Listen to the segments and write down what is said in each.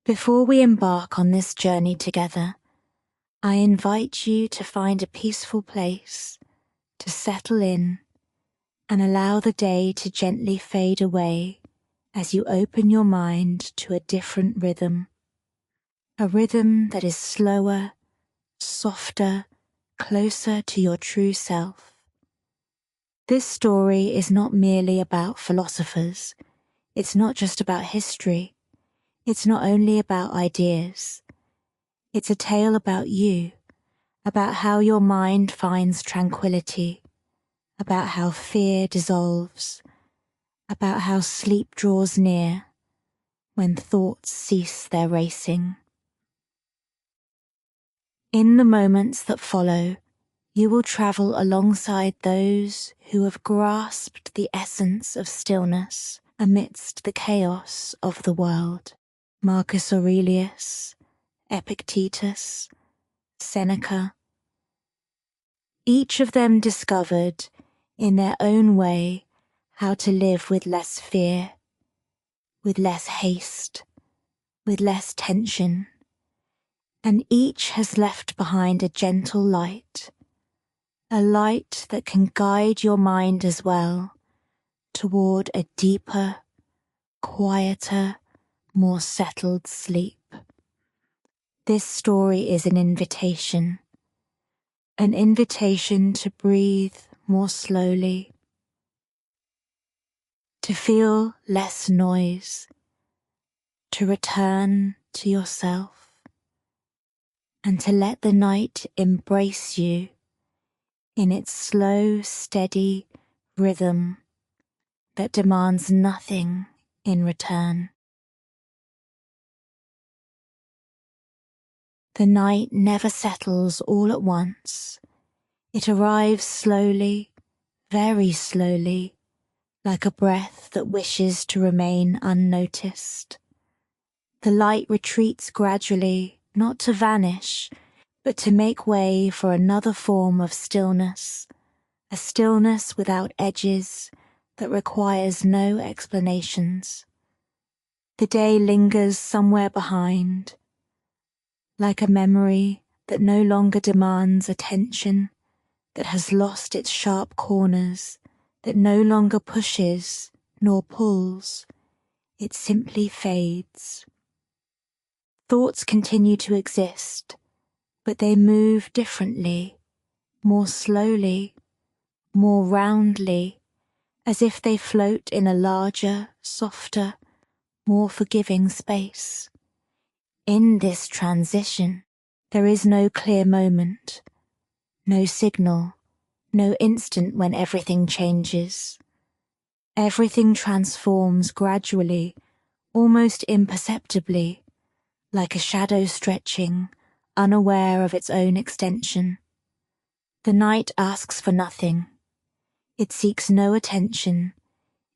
Before we embark on this journey together, I invite you to find a peaceful place to settle in and allow the day to gently fade away as you open your mind to a different rhythm. A rhythm that is slower, softer, closer to your true self. This story is not merely about philosophers. It's not just about history. It's not only about ideas. It's a tale about you, about how your mind finds tranquility, about how fear dissolves, about how sleep draws near when thoughts cease their racing. In the moments that follow, you will travel alongside those who have grasped the essence of stillness amidst the chaos of the world. Marcus Aurelius, Epictetus, Seneca. Each of them discovered, in their own way, how to live with less fear, with less haste, with less tension, and each has left behind a gentle light, a light that can guide your mind as well toward a deeper, quieter, more settled sleep. This story is an invitation to breathe more slowly, to feel less noise, to return to yourself, and to let the night embrace you in its slow, steady rhythm that demands nothing in return. The night never settles all at once. It arrives slowly, very slowly, like a breath that wishes to remain unnoticed. The light retreats gradually, not to vanish, but to make way for another form of stillness, a stillness without edges that requires no explanations. The day lingers somewhere behind, like a memory that no longer demands attention, that has lost its sharp corners, that no longer pushes nor pulls. It simply fades. Thoughts continue to exist, but they move differently, more slowly, more roundly, as if they float in a larger, softer, more forgiving space. In this transition, there is no clear moment, no signal, no instant when everything changes. Everything transforms gradually, almost imperceptibly, like a shadow stretching, unaware of its own extension. The night asks for nothing. It seeks no attention.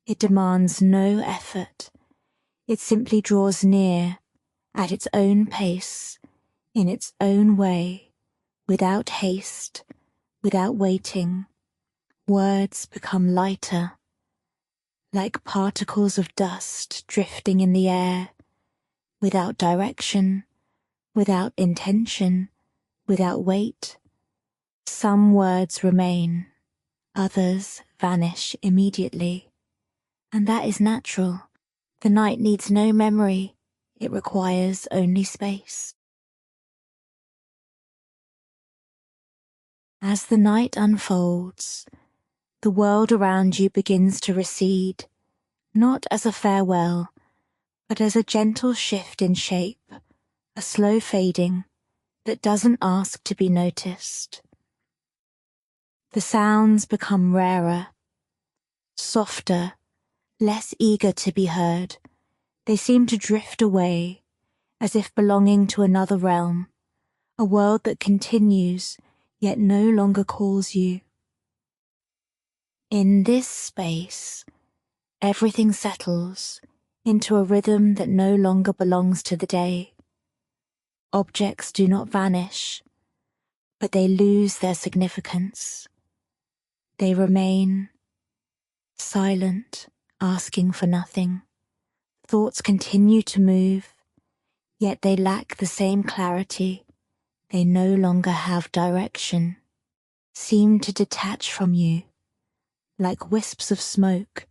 It demands no effort. It simply draws near, at its own pace, in its own way, without haste, without waiting. Words become lighter, like particles of dust drifting in the air, without direction, without intention, without weight. Some words remain, others vanish immediately, and that is natural. The night needs no memory, it requires only space. As the night unfolds, the world around you begins to recede, not as a farewell, but as a gentle shift in shape, a slow fading that doesn't ask to be noticed. The sounds become rarer, softer, less eager to be heard. They seem to drift away, as if belonging to another realm, a world that continues, yet no longer calls you. In this space, everything settles into a rhythm that no longer belongs to the day. Objects do not vanish, but they lose their significance. They remain silent, asking for nothing. Thoughts continue to move, yet they lack the same clarity. They no longer have direction, seem to detach from you, like wisps of smoke,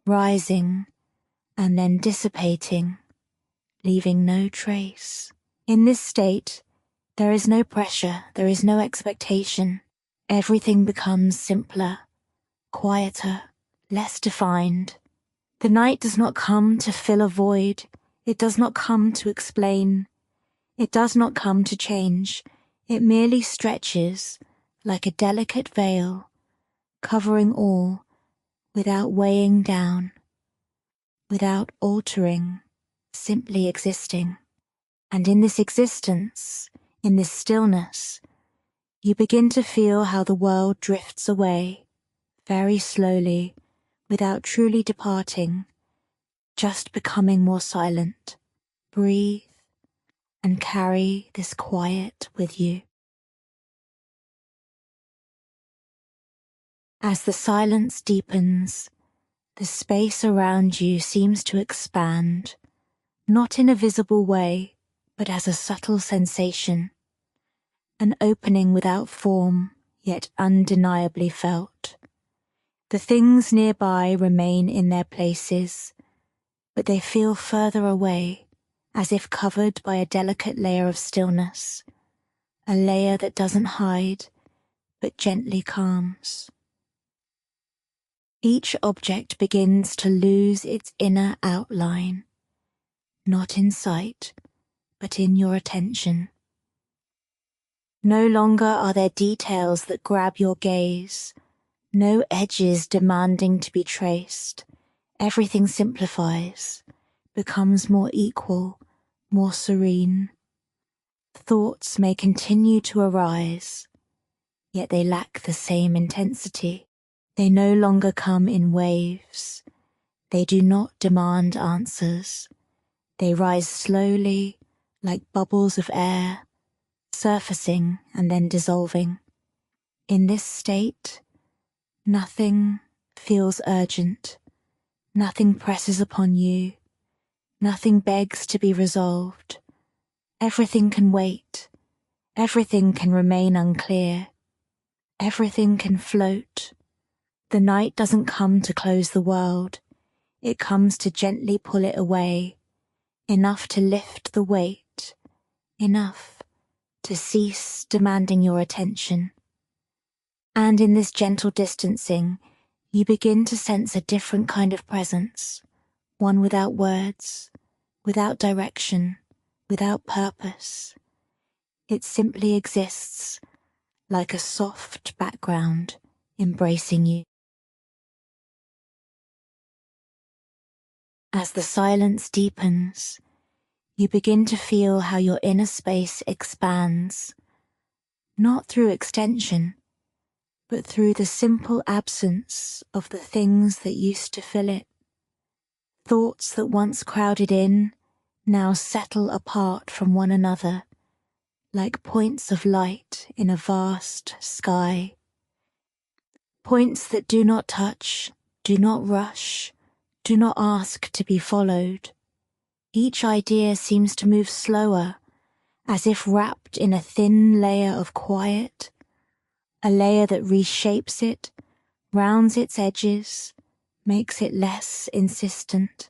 rising and then dissipating, leaving no trace. In this state, there is no pressure, there is no expectation. Everything becomes simpler, quieter, less defined. The night does not come to fill a void. It does not come to explain. It does not come to change. It merely stretches like a delicate veil, covering all without weighing down, without altering, simply existing. And in this existence, in this stillness, you begin to feel how the world drifts away, very slowly, without truly departing, just becoming more silent. Breathe and carry this quiet with you. As the silence deepens, the space around you seems to expand, not in a visible way, but as a subtle sensation, an opening without form, yet undeniably felt. The things nearby remain in their places, but they feel further away, as if covered by a delicate layer of stillness, a layer that doesn't hide, but gently calms. Each object begins to lose its inner outline, not in sight, but in your attention. No longer are there details that grab your gaze, no edges demanding to be traced. Everything simplifies, becomes more equal, more serene. Thoughts may continue to arise, yet they lack the same intensity. They no longer come in waves. They do not demand answers. They rise slowly, like bubbles of air, surfacing and then dissolving. In this state, nothing feels urgent. Nothing presses upon you. Nothing begs to be resolved. Everything can wait. Everything can remain unclear. Everything can float. The night doesn't come to close the world. It comes to gently pull it away, enough to lift the weight, enough to cease demanding your attention. And in this gentle distancing, you begin to sense a different kind of presence, one without words, without direction, without purpose. It simply exists, like a soft background embracing you. As the silence deepens, you begin to feel how your inner space expands, not through extension, but through the simple absence of the things that used to fill it. Thoughts that once crowded in now settle apart from one another, like points of light in a vast sky. Points that do not touch, do not rush, do not ask to be followed. Each idea seems to move slower, as if wrapped in a thin layer of quiet, a layer that reshapes it, rounds its edges, makes it less insistent.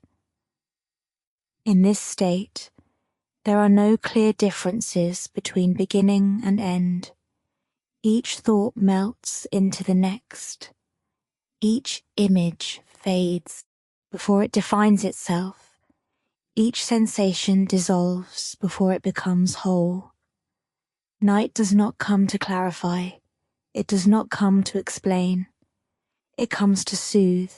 In this state, there are no clear differences between beginning and end. Each thought melts into the next. Each image fades before it defines itself. Each sensation dissolves before it becomes whole. Night does not come to clarify. It does not come to explain. It comes to soothe,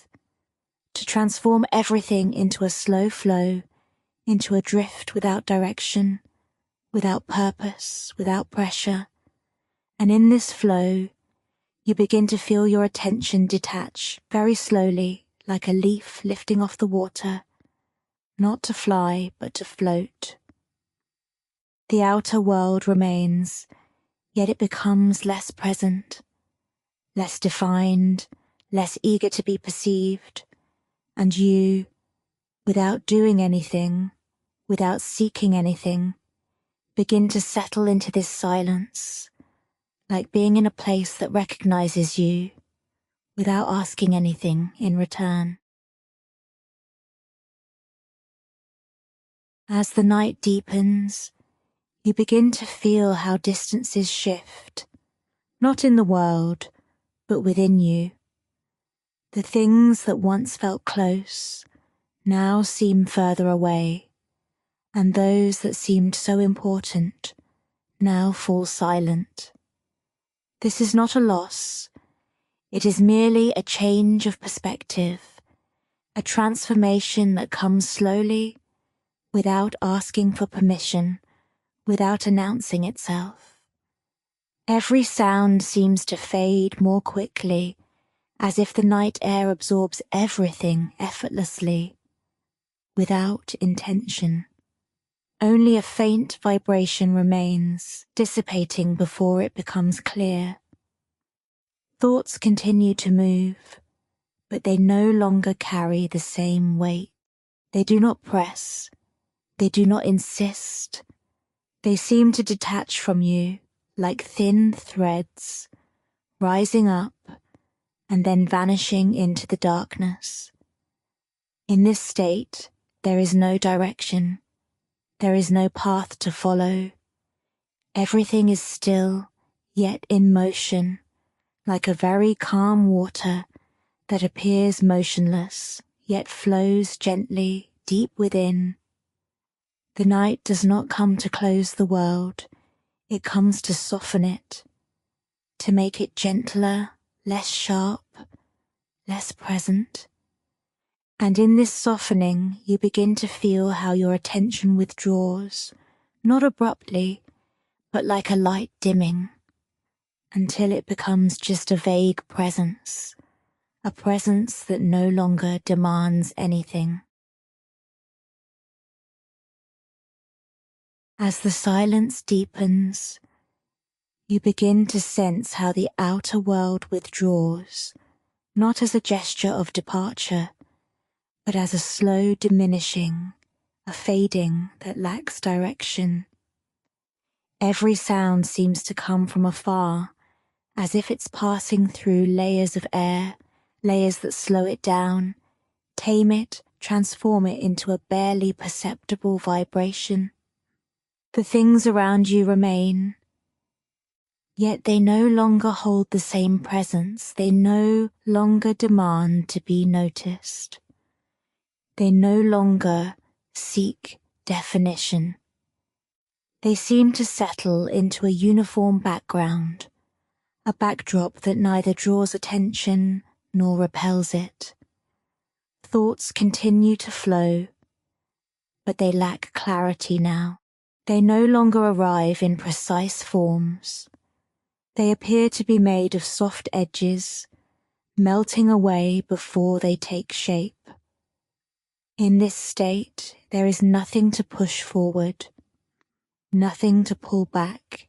to transform everything into a slow flow, into a drift without direction, without purpose, without pressure. And in this flow, you begin to feel your attention detach very slowly, like a leaf lifting off the water, not to fly, but to float. The outer world remains, yet it becomes less present, less defined, less eager to be perceived, and you, without doing anything, without seeking anything, begin to settle into this silence, like being in a place that recognizes you without asking anything in return. As the night deepens, you begin to feel how distances shift, not in the world, but within you. The things that once felt close now seem further away, and those that seemed so important now fall silent. This is not a loss. It is merely a change of perspective, a transformation that comes slowly, without asking for permission, without announcing itself. Every sound seems to fade more quickly, as if the night air absorbs everything effortlessly, without intention. Only a faint vibration remains, dissipating before it becomes clear. Thoughts continue to move, but they no longer carry the same weight. They do not press. They do not insist. They seem to detach from you like thin threads, rising up and then vanishing into the darkness. In this state, there is no direction. There is no path to follow. Everything is still, yet in motion, like a very calm water that appears motionless, yet flows gently deep within. The night does not come to close the world, it comes to soften it, to make it gentler, less sharp, less present. And in this softening, you begin to feel how your attention withdraws, not abruptly, but like a light dimming, until it becomes just a vague presence, a presence that no longer demands anything. As the silence deepens, you begin to sense how the outer world withdraws, not as a gesture of departure, but as a slow diminishing, a fading that lacks direction. Every sound seems to come from afar, as if it's passing through layers of air, layers that slow it down, tame it, transform it into a barely perceptible vibration. The things around you remain, yet they no longer hold the same presence. They no longer demand to be noticed. They no longer seek definition. They seem to settle into a uniform background, a backdrop that neither draws attention nor repels it. Thoughts continue to flow, but they lack clarity now. They no longer arrive in precise forms. They appear to be made of soft edges, melting away before they take shape. In this state, there is nothing to push forward, nothing to pull back.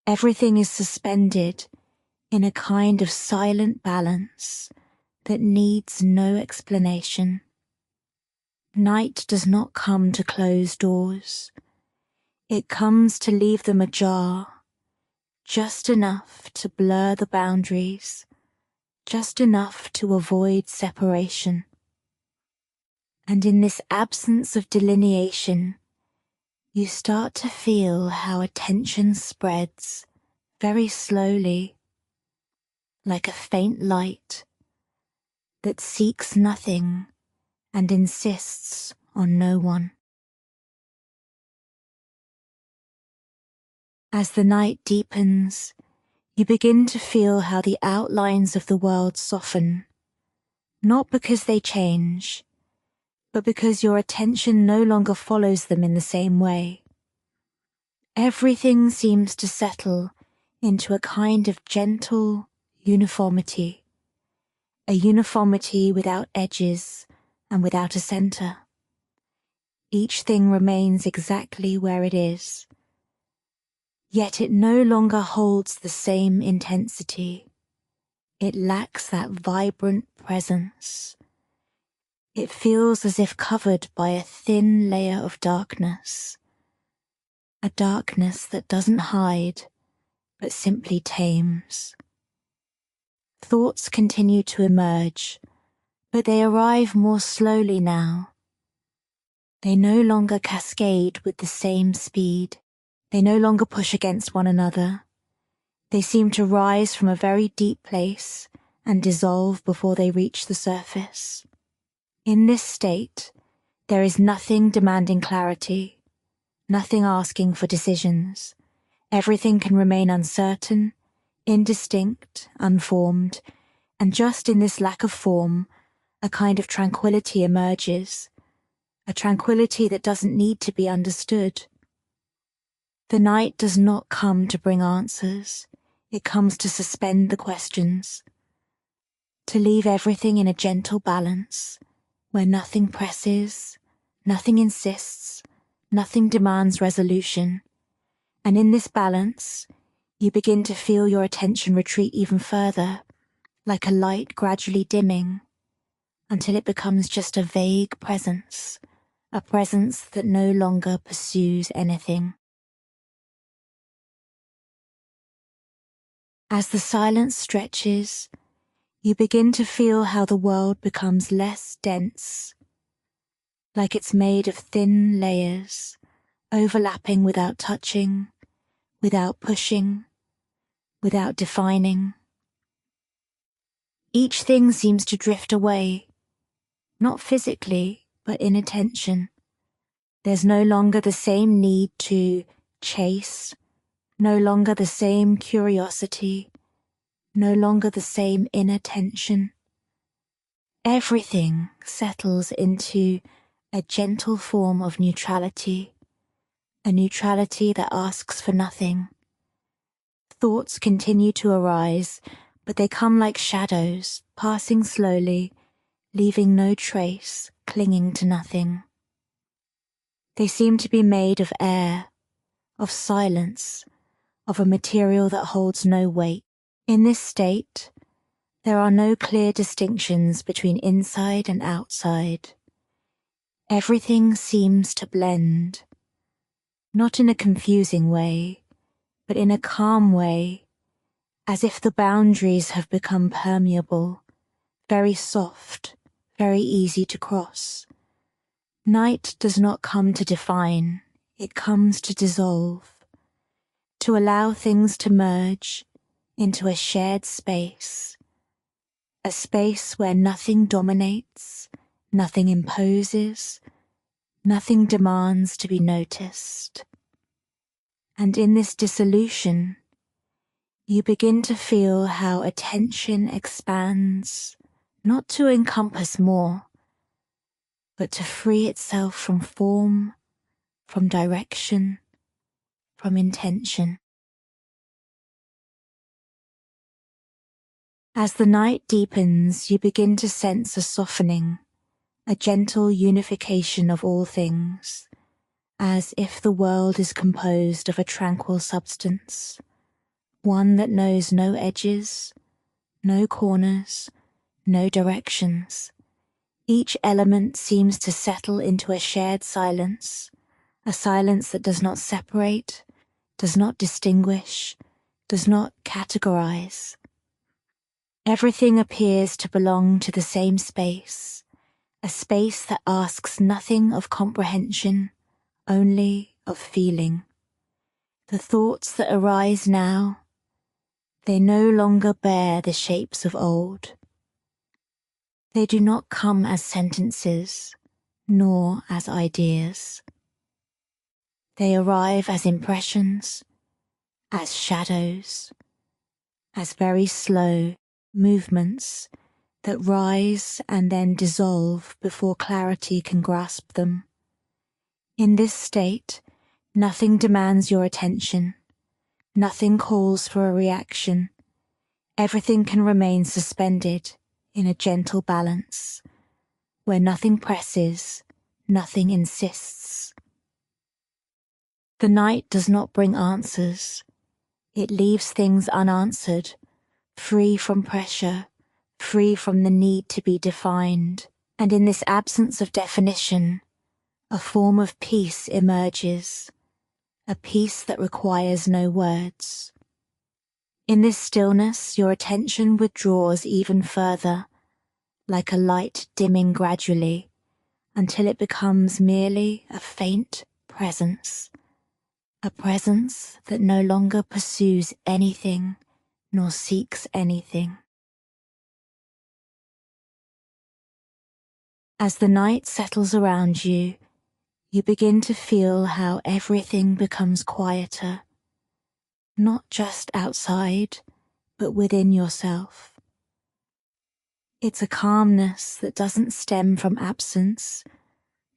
Everything is suspended in a kind of silent balance that needs no explanation. Night does not come to close doors. It comes to leave them ajar, just enough to blur the boundaries, just enough to avoid separation. And in this absence of delineation, you start to feel how attention spreads very slowly, like a faint light that seeks nothing and insists on no one. As the night deepens, you begin to feel how the outlines of the world soften, not because they change, but because your attention no longer follows them in the same way. Everything seems to settle into a kind of gentle uniformity, a uniformity without edges and without a center. Each thing remains exactly where it is, yet it no longer holds the same intensity. It lacks that vibrant presence. It feels as if covered by a thin layer of darkness, a darkness that doesn't hide, but simply tames. Thoughts continue to emerge, but they arrive more slowly now. They no longer cascade with the same speed. They no longer push against one another. They seem to rise from a very deep place and dissolve before they reach the surface. In this state, there is nothing demanding clarity, nothing asking for decisions. Everything can remain uncertain, indistinct, unformed, and just in this lack of form, a kind of tranquility emerges, a tranquility that doesn't need to be understood. The night does not come to bring answers, it comes to suspend the questions, to leave everything in a gentle balance, where nothing presses, nothing insists, nothing demands resolution. And in this balance, you begin to feel your attention retreat even further, like a light gradually dimming, until it becomes just a vague presence, a presence that no longer pursues anything. As the silence stretches, you begin to feel how the world becomes less dense, like it's made of thin layers, overlapping without touching, without pushing, without defining. Each thing seems to drift away, not physically, but in attention. There's no longer the same need to chase, no longer the same curiosity, no longer the same inattention. Everything settles into a gentle form of neutrality, a neutrality that asks for nothing. Thoughts continue to arise, but they come like shadows, passing slowly, leaving no trace, clinging to nothing. They seem to be made of air, of silence, of a material that holds no weight. In this state, there are no clear distinctions between inside and outside. Everything seems to blend, not in a confusing way, but in a calm way, as if the boundaries have become permeable, very soft, very easy to cross. Night does not come to define, it comes to dissolve, to allow things to merge into a shared space, a space where nothing dominates, nothing imposes, nothing demands to be noticed. And in this dissolution, you begin to feel how attention expands, not to encompass more, but to free itself from form, from direction, from intention. As the night deepens, you begin to sense a softening, a gentle unification of all things, as if the world is composed of a tranquil substance, one that knows no edges, no corners, no directions. Each element seems to settle into a shared silence, a silence that does not separate, does not distinguish, does not categorize. Everything appears to belong to the same space, a space that asks nothing of comprehension, only of feeling. The thoughts that arise now, they no longer bear the shapes of old. They do not come as sentences, nor as ideas. They arrive as impressions, as shadows, as very slow movements that rise and then dissolve before clarity can grasp them. In this state, nothing demands your attention, nothing calls for a reaction. Everything can remain suspended in a gentle balance, where nothing presses, nothing insists. The night does not bring answers. It leaves things unanswered, free from pressure, free from the need to be defined. And in this absence of definition, a form of peace emerges, a peace that requires no words. In this stillness, your attention withdraws even further, like a light dimming gradually, until it becomes merely a faint presence, a presence that no longer pursues anything nor seeks anything. As the night settles around you, you begin to feel how everything becomes quieter, not just outside, but within yourself. It's a calmness that doesn't stem from absence,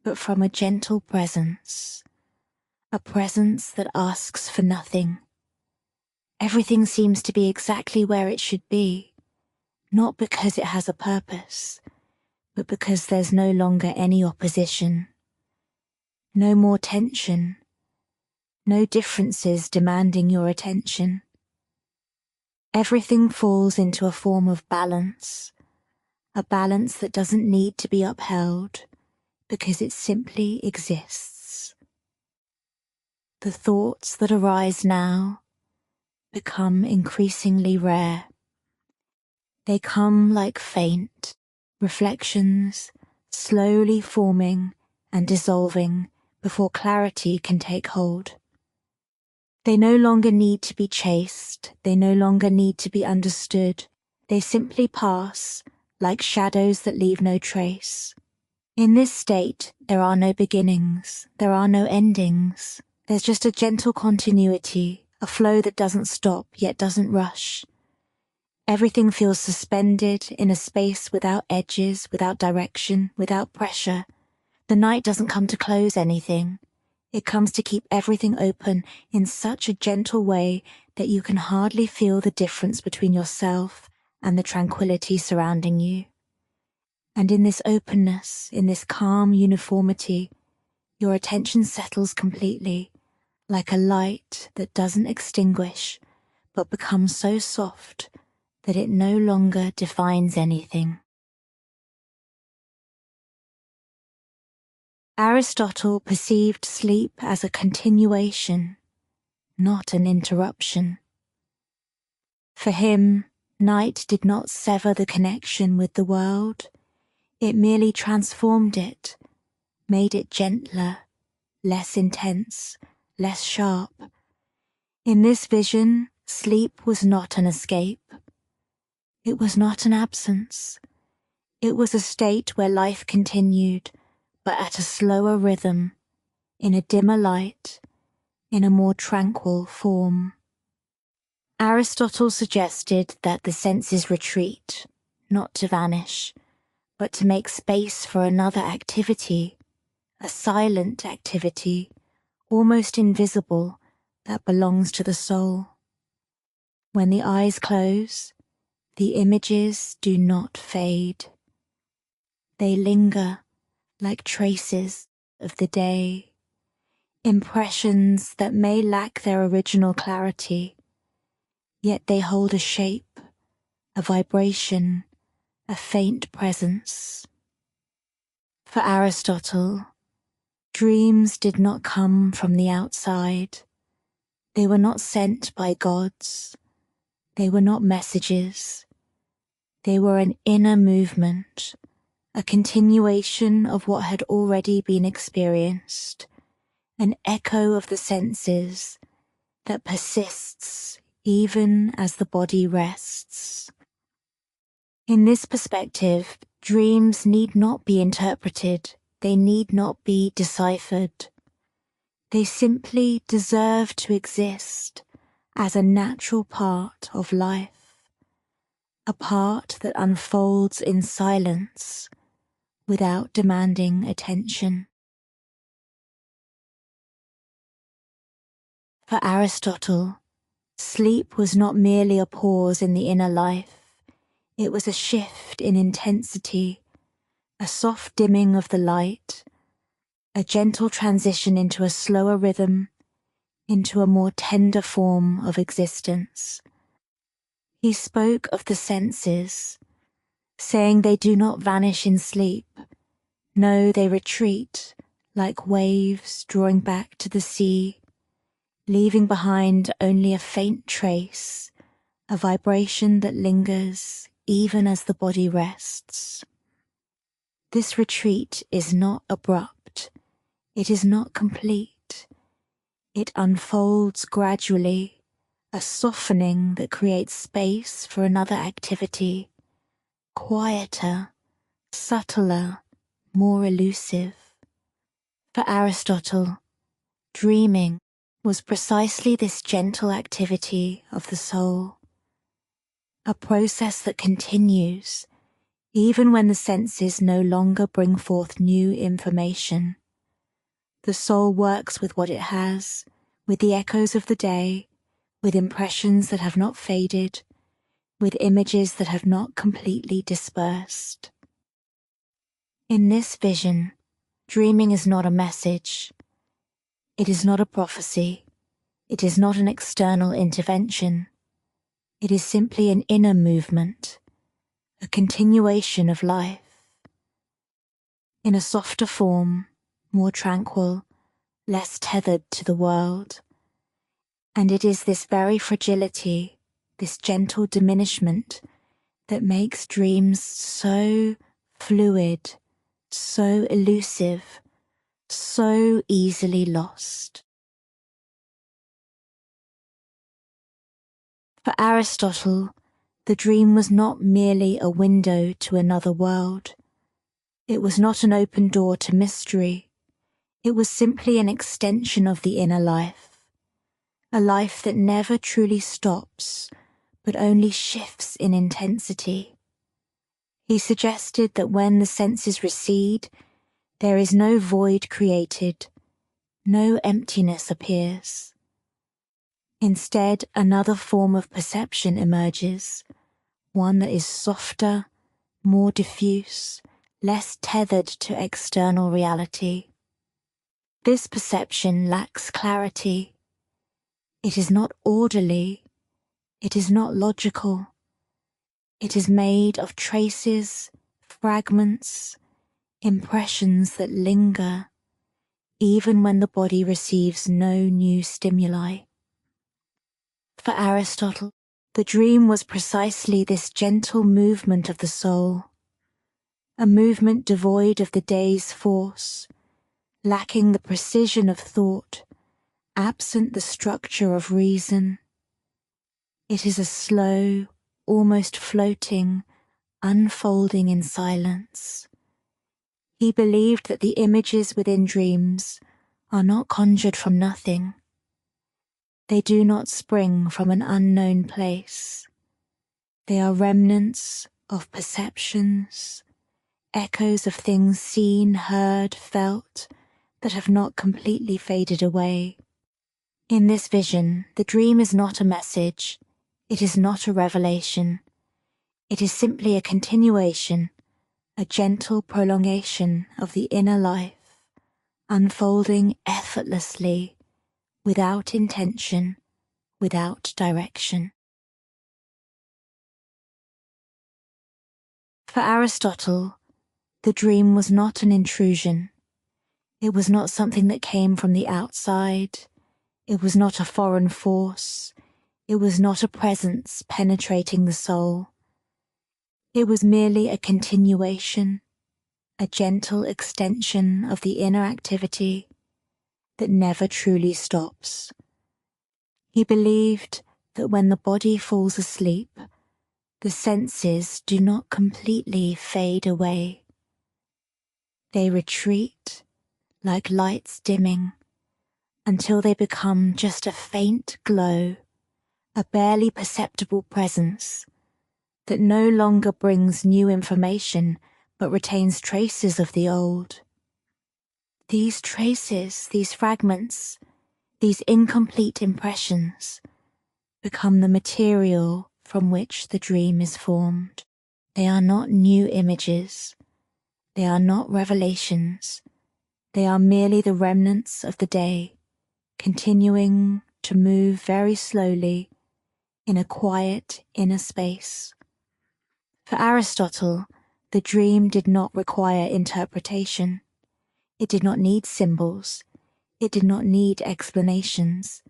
but from a gentle presence, a presence that asks for nothing. Everything seems to be exactly where it should be, not because it has a purpose, but because there's no longer any opposition, no more tension, no differences demanding your attention. Everything falls into a form of balance, a balance that doesn't need to be upheld because it simply exists. The thoughts that arise now become increasingly rare. They come like faint reflections, slowly forming and dissolving before clarity can take hold. They no longer need to be chased, they no longer need to be understood. They simply pass, like shadows that leave no trace. In this state, there are no beginnings, there are no endings. There's just a gentle continuity, a flow that doesn't stop yet doesn't rush. Everything feels suspended in a space without edges, without direction, without pressure. The night doesn't come to close anything. It comes to keep everything open in such a gentle way that you can hardly feel the difference between yourself and the tranquility surrounding you. And in this openness, in this calm uniformity, your attention settles completely, like a light that doesn't extinguish, but becomes so soft that it no longer defines anything. Aristotle perceived sleep as a continuation, not an interruption. For him, night did not sever the connection with the world, it merely transformed it, made it gentler, less intense, less sharp. In this vision, sleep was not an escape. It was not an absence. It was a state where life continued, but at a slower rhythm, in a dimmer light, in a more tranquil form. Aristotle suggested that the senses retreat, not to vanish, but to make space for another activity, a silent activity, almost invisible, that belongs to the soul. When the eyes close, the images do not fade. They linger like traces of the day, impressions that may lack their original clarity, yet they hold a shape, a vibration, a faint presence. For Aristotle, dreams did not come from the outside. They were not sent by gods. They were not messages. They were an inner movement, a continuation of what had already been experienced, an echo of the senses that persists even as the body rests. In this perspective, dreams need not be interpreted, they need not be deciphered. They simply deserve to exist as a natural part of life, a part that unfolds in silence without demanding attention. For Aristotle, sleep was not merely a pause in the inner life, it was a shift in intensity, a soft dimming of the light, a gentle transition into a slower rhythm, into a more tender form of existence. He spoke of the senses, saying they do not vanish in sleep. No, they retreat like waves drawing back to the sea, leaving behind only a faint trace, a vibration that lingers even as the body rests. This retreat is not abrupt. It is not complete. It unfolds gradually, a softening that creates space for another activity, quieter, subtler, more elusive. For Aristotle, dreaming was precisely this gentle activity of the soul, a process that continues even when the senses no longer bring forth new information. The soul works with what it has, with the echoes of the day, with impressions that have not faded, with images that have not completely dispersed. In this vision, dreaming is not a message. It is not a prophecy. It is not an external intervention. It is simply an inner movement, a continuation of life. In a softer form, more tranquil, less tethered to the world. And it is this very fragility, this gentle diminishment, that makes dreams so fluid, so elusive, so easily lost. For Aristotle, the dream was not merely a window to another world. It was not an open door to mystery. It was simply an extension of the inner life, a life that never truly stops, but only shifts in intensity. He suggested that when the senses recede, there is no void created, no emptiness appears. Instead, another form of perception emerges, one that is softer, more diffuse, less tethered to external reality. This perception lacks clarity. It is not orderly. It is not logical. It is made of traces, fragments, impressions that linger, even when the body receives no new stimuli. For Aristotle, the dream was precisely this gentle movement of the soul, a movement devoid of the day's force, lacking the precision of thought, absent the structure of reason. It is a slow, almost floating, unfolding in silence. He believed that the images within dreams are not conjured from nothing. They do not spring from an unknown place. They are remnants of perceptions, echoes of things seen, heard, felt, that have not completely faded away. In this vision, the dream is not a message. It is not a revelation. It is simply a continuation, a gentle prolongation of the inner life, unfolding effortlessly, without intention, without direction. For Aristotle, the dream was not an intrusion. It was not something that came from the outside. It was not a foreign force. It was not a presence penetrating the soul. It was merely a continuation, a gentle extension of the inner activity that never truly stops. He believed that when the body falls asleep, the senses do not completely fade away. They retreat like lights dimming until they become just a faint glow, a barely perceptible presence that no longer brings new information but retains traces of the old. These traces, these fragments, these incomplete impressions become the material from which the dream is formed. They are not new images. They are not revelations. They are merely the remnants of the day, continuing to move very slowly in a quiet inner space. For Aristotle, the dream did not require interpretation. It did not need symbols. It did not need explanations.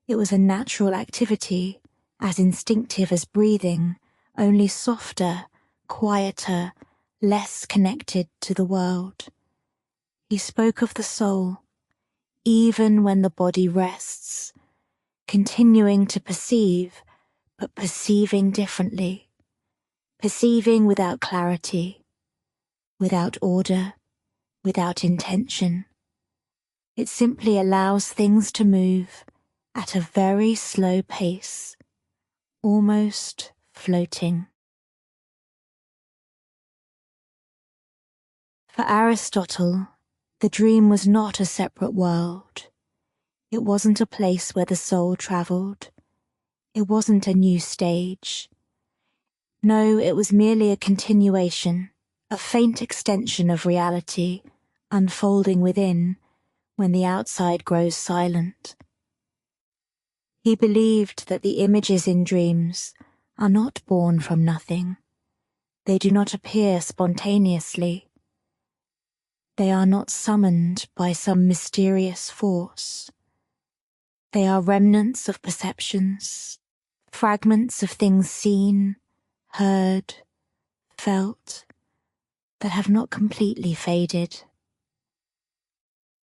It was a natural activity, as instinctive as breathing, only softer, quieter, less connected to the world. He spoke of the soul, even when the body rests, continuing to perceive, but perceiving differently, perceiving without clarity, without order, without intention. It simply allows things to move at a very slow pace, almost floating. For Aristotle, the dream was not a separate world. It wasn't a place where the soul travelled. It wasn't a new stage. No, it was merely a continuation, a faint extension of reality, unfolding within when the outside grows silent. He believed that the images in dreams are not born from nothing. They do not appear spontaneously. They are not summoned by some mysterious force. They are remnants of perceptions, fragments of things seen, heard, felt, that have not completely faded.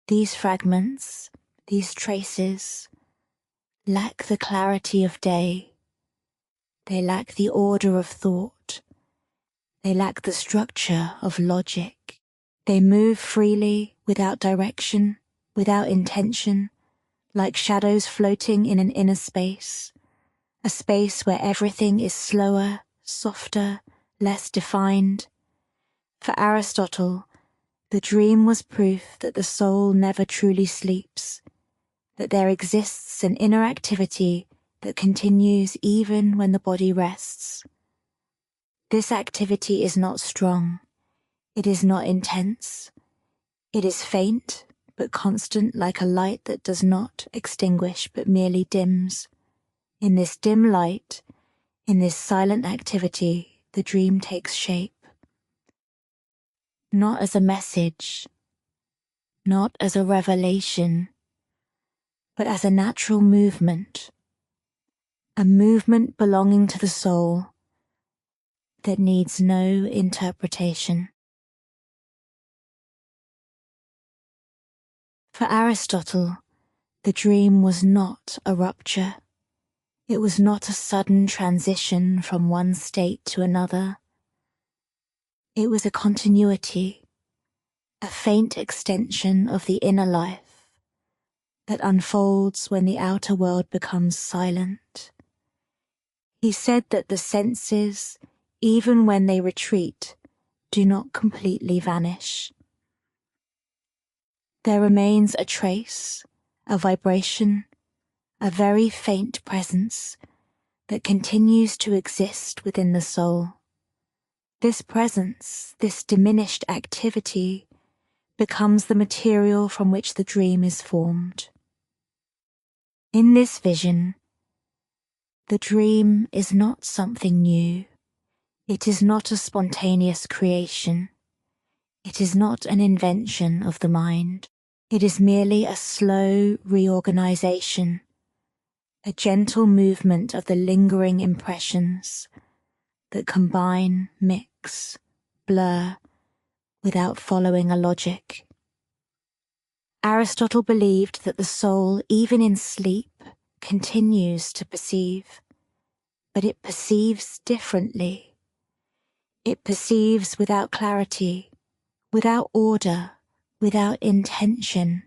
These fragments, these traces, lack the clarity of day. They lack the order of thought. They lack the structure of logic. They move freely, without direction, without intention, like shadows floating in an inner space, a space where everything is slower, softer, less defined. For Aristotle, the dream was proof that the soul never truly sleeps, that there exists an inner activity that continues even when the body rests. This activity is not strong. It is not intense. It is faint, but constant, like a light that does not extinguish but merely dims. In this dim light, in this silent activity, the dream takes shape. Not as a message, not as a revelation, but as a natural movement, a movement belonging to the soul that needs no interpretation. For Aristotle, the dream was not a rupture. It was not a sudden transition from one state to another. It was a continuity, a faint extension of the inner life that unfolds when the outer world becomes silent. He said that the senses, even when they retreat, do not completely vanish. There remains a trace, a vibration, a very faint presence that continues to exist within the soul. This presence, this diminished activity, becomes the material from which the dream is formed. In this vision, the dream is not something new. It is not a spontaneous creation. It is not an invention of the mind. It is merely a slow reorganization, a gentle movement of the lingering impressions that combine, mix, blur, without following a logic. Aristotle believed that the soul, even in sleep, continues to perceive, but it perceives differently. It perceives without clarity, without order, without intention,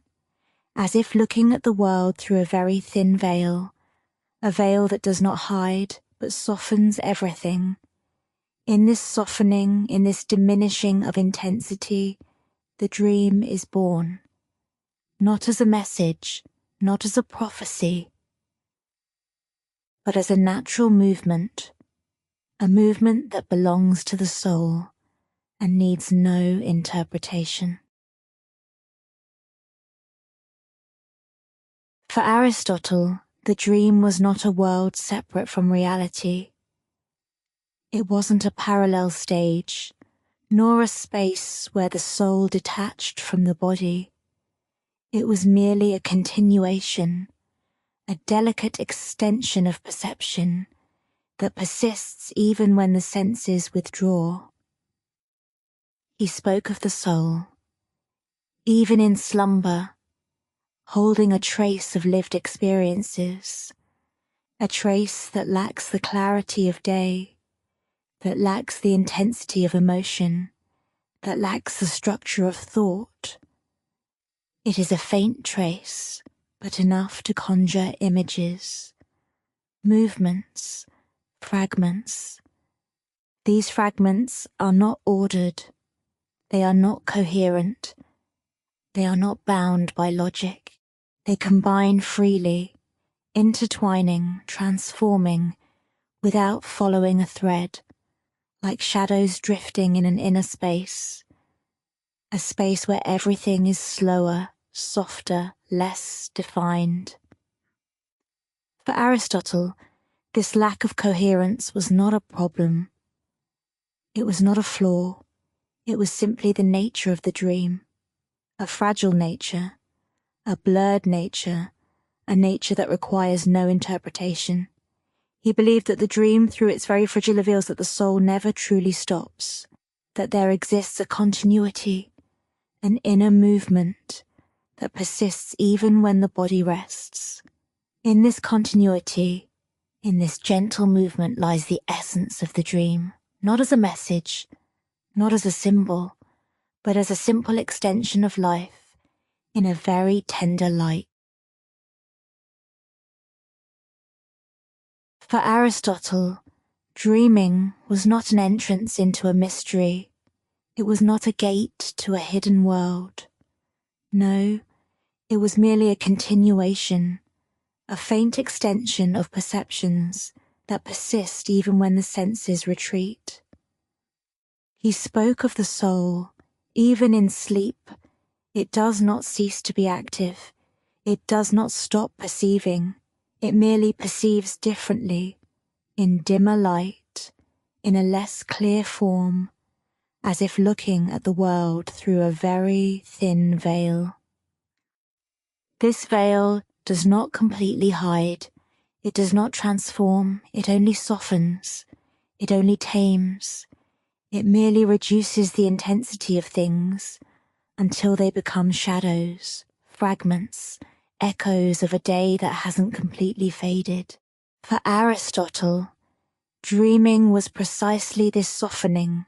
as if looking at the world through a very thin veil, a veil that does not hide but softens everything. In this softening, in this diminishing of intensity, the dream is born, not as a message, not as a prophecy, but as a natural movement, a movement that belongs to the soul and needs no interpretation. For Aristotle, the dream was not a world separate from reality. It wasn't a parallel stage, nor a space where the soul detached from the body. It was merely a continuation, a delicate extension of perception that persists even when the senses withdraw. He spoke of the soul, even in slumber, holding a trace of lived experiences, a trace that lacks the clarity of day, that lacks the intensity of emotion, that lacks the structure of thought. It is a faint trace, but enough to conjure images, movements, fragments. These fragments are not ordered, they are not coherent, they are not bound by logic. They combine freely, intertwining, transforming, without following a thread, like shadows drifting in an inner space, a space where everything is slower, softer, less defined. For Aristotle, this lack of coherence was not a problem. It was not a flaw. It was simply the nature of the dream, a fragile nature, a blurred nature, a nature that requires no interpretation. He believed that the dream, through its very fragility, reveals that the soul never truly stops, that there exists a continuity, an inner movement that persists even when the body rests. In this continuity, in this gentle movement lies the essence of the dream, not as a message, not as a symbol, but as a simple extension of life in a very tender light. For Aristotle, dreaming was not an entrance into a mystery. It was not a gate to a hidden world. No, it was merely a continuation, a faint extension of perceptions that persist even when the senses retreat. He spoke of the soul, even in sleep. It does not cease to be active. It does not stop perceiving. It merely perceives differently, in dimmer light, in a less clear form, as if looking at the world through a very thin veil. This veil does not completely hide. It does not transform. It only softens. It only tames. It merely reduces the intensity of things until they become shadows, fragments, echoes of a day that hasn't completely faded. For Aristotle, dreaming was precisely this softening,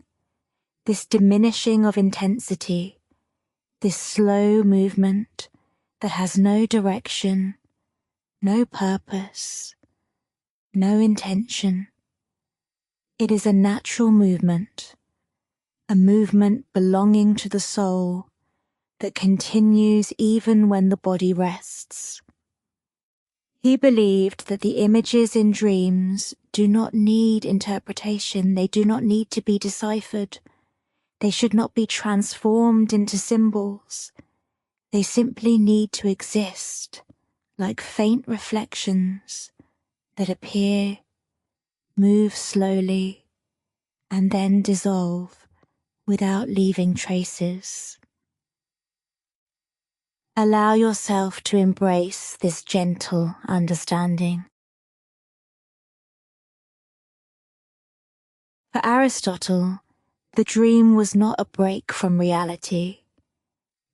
this diminishing of intensity, this slow movement that has no direction, no purpose, no intention. It is a natural movement, a movement belonging to the soul that continues even when the body rests. He believed that the images in dreams do not need interpretation, they do not need to be deciphered, they should not be transformed into symbols, they simply need to exist like faint reflections that appear, move slowly, and then dissolve without leaving traces. Allow yourself to embrace this gentle understanding. For Aristotle, the dream was not a break from reality.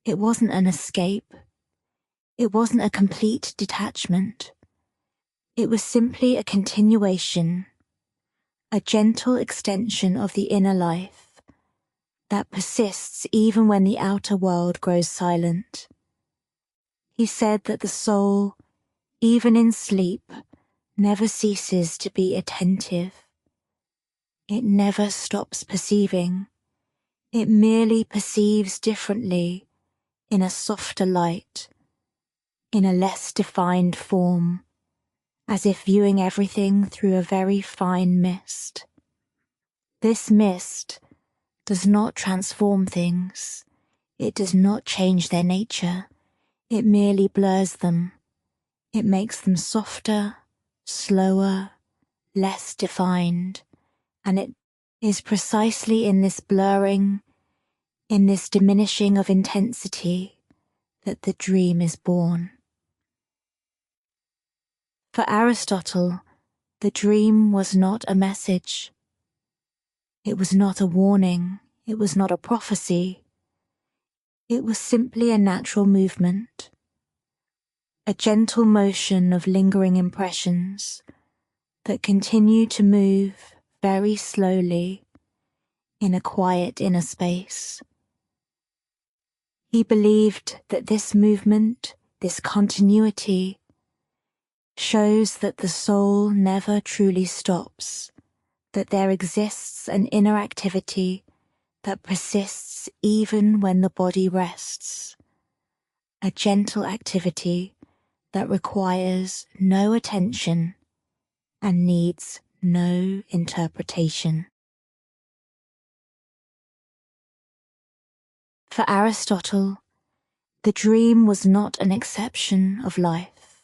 It wasn't an escape. It wasn't a complete detachment. It was simply a continuation, a gentle extension of the inner life that persists even when the outer world grows silent. He said that the soul, even in sleep, never ceases to be attentive. It never stops perceiving. It merely perceives differently, in a softer light, in a less defined form, as if viewing everything through a very fine mist. This mist does not transform things. It does not change their nature. It merely blurs them. It makes them softer, slower, less defined, and it is precisely in this blurring, in this diminishing of intensity, that the dream is born. For Aristotle, the dream was not a message. It was not a warning. It was not a prophecy. It was simply a natural movement, a gentle motion of lingering impressions that continue to move very slowly in a quiet inner space. He believed that this movement, this continuity, shows that the soul never truly stops, that there exists an inner activity that persists even when the body rests, a gentle activity that requires no attention and needs no interpretation. For Aristotle, the dream was not an exception of life.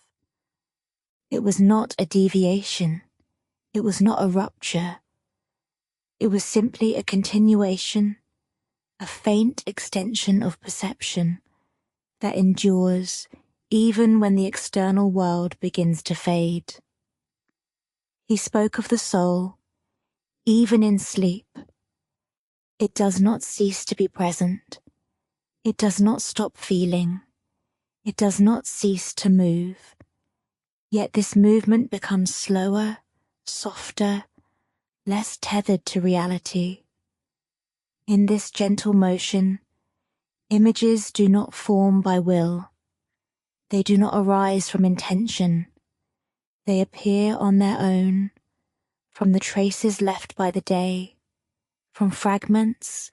It was not a deviation. It was not a rupture. It was simply a continuation, a faint extension of perception that endures even when the external world begins to fade. He spoke of the soul, even in sleep. It does not cease to be present. It does not stop feeling. It does not cease to move. Yet this movement becomes slower, softer, less tethered to reality. In this gentle motion, images do not form by will. They do not arise from intention. They appear on their own, from the traces left by the day, from fragments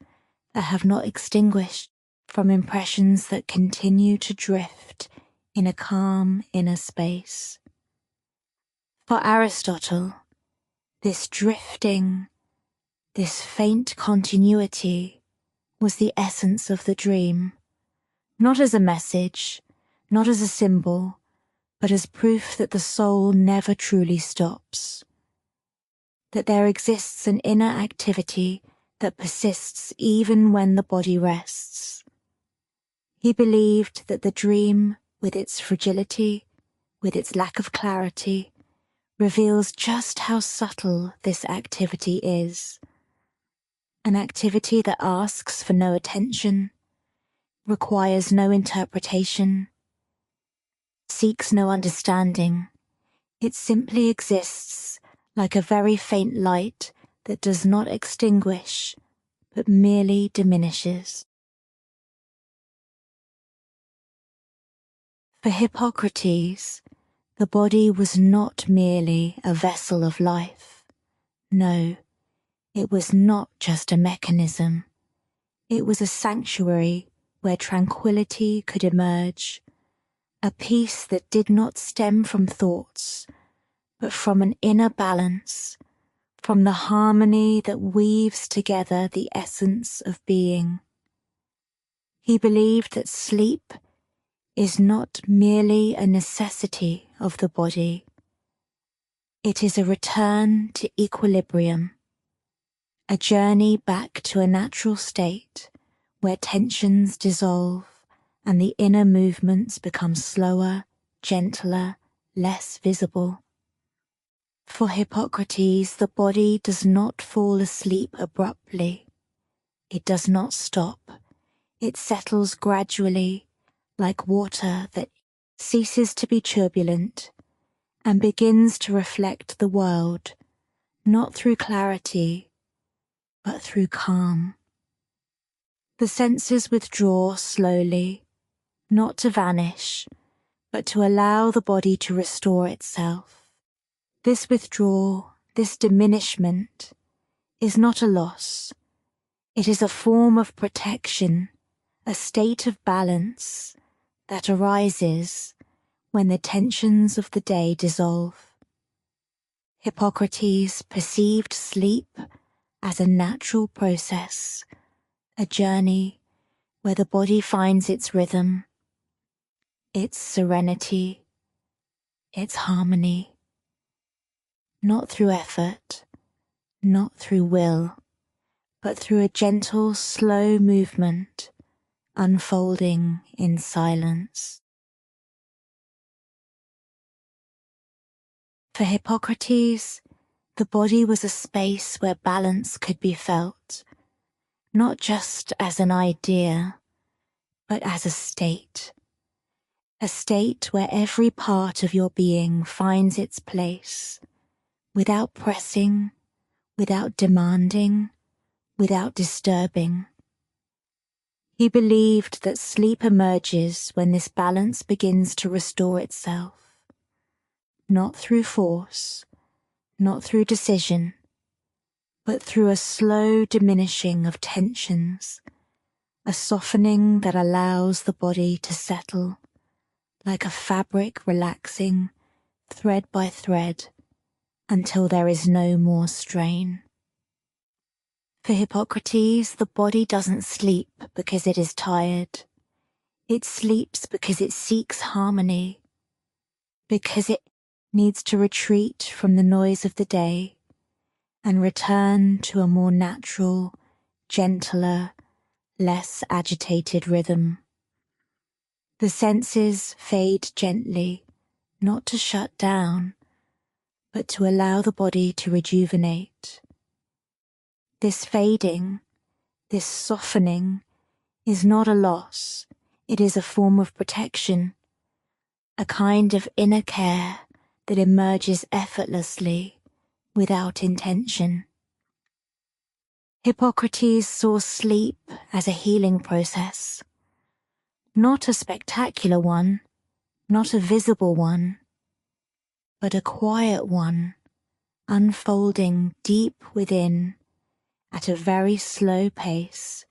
that have not extinguished, from impressions that continue to drift in a calm inner space. For Aristotle, this drifting, this faint continuity was the essence of the dream, not as a message, not as a symbol, but as proof that the soul never truly stops, that there exists an inner activity that persists even when the body rests. He believed that the dream, with its fragility, with its lack of clarity, reveals just how subtle this activity is. An activity that asks for no attention, requires no interpretation, seeks no understanding. It simply exists like a very faint light that does not extinguish, but merely diminishes. For Hippocrates, the body was not merely a vessel of life. No, it was not just a mechanism. It was a sanctuary where tranquility could emerge, a peace that did not stem from thoughts, but from an inner balance, from the harmony that weaves together the essence of being. He believed that sleep is not merely a necessity of the body. It is a return to equilibrium, a journey back to a natural state where tensions dissolve and the inner movements become slower, gentler, less visible. For Hippocrates, the body does not fall asleep abruptly. It does not stop. It settles gradually, like water that ceases to be turbulent and begins to reflect the world, not through clarity, but through calm. The senses withdraw slowly, not to vanish, but to allow the body to restore itself. This withdrawal, this diminishment, is not a loss. It is a form of protection, a state of balance that arises when the tensions of the day dissolve. Hippocrates perceived sleep as a natural process, a journey where the body finds its rhythm, its serenity, its harmony, not through effort, not through will, but through a gentle, slow movement, unfolding in silence. For Hippocrates, the body was a space where balance could be felt, not just as an idea, but as a state where every part of your being finds its place, without pressing, without demanding, without disturbing. He believed that sleep emerges when this balance begins to restore itself, not through force, not through decision, but through a slow diminishing of tensions, a softening that allows the body to settle, like a fabric relaxing, thread by thread, until there is no more strain. For Hippocrates, the body doesn't sleep because it is tired. It sleeps because it seeks harmony, because it needs to retreat from the noise of the day and return to a more natural, gentler, less agitated rhythm. The senses fade gently, not to shut down, but to allow the body to rejuvenate. This fading, this softening, is not a loss, it is a form of protection, a kind of inner care that emerges effortlessly, without intention. Hippocrates saw sleep as a healing process, not a spectacular one, not a visible one, but a quiet one, unfolding deep within at a very slow pace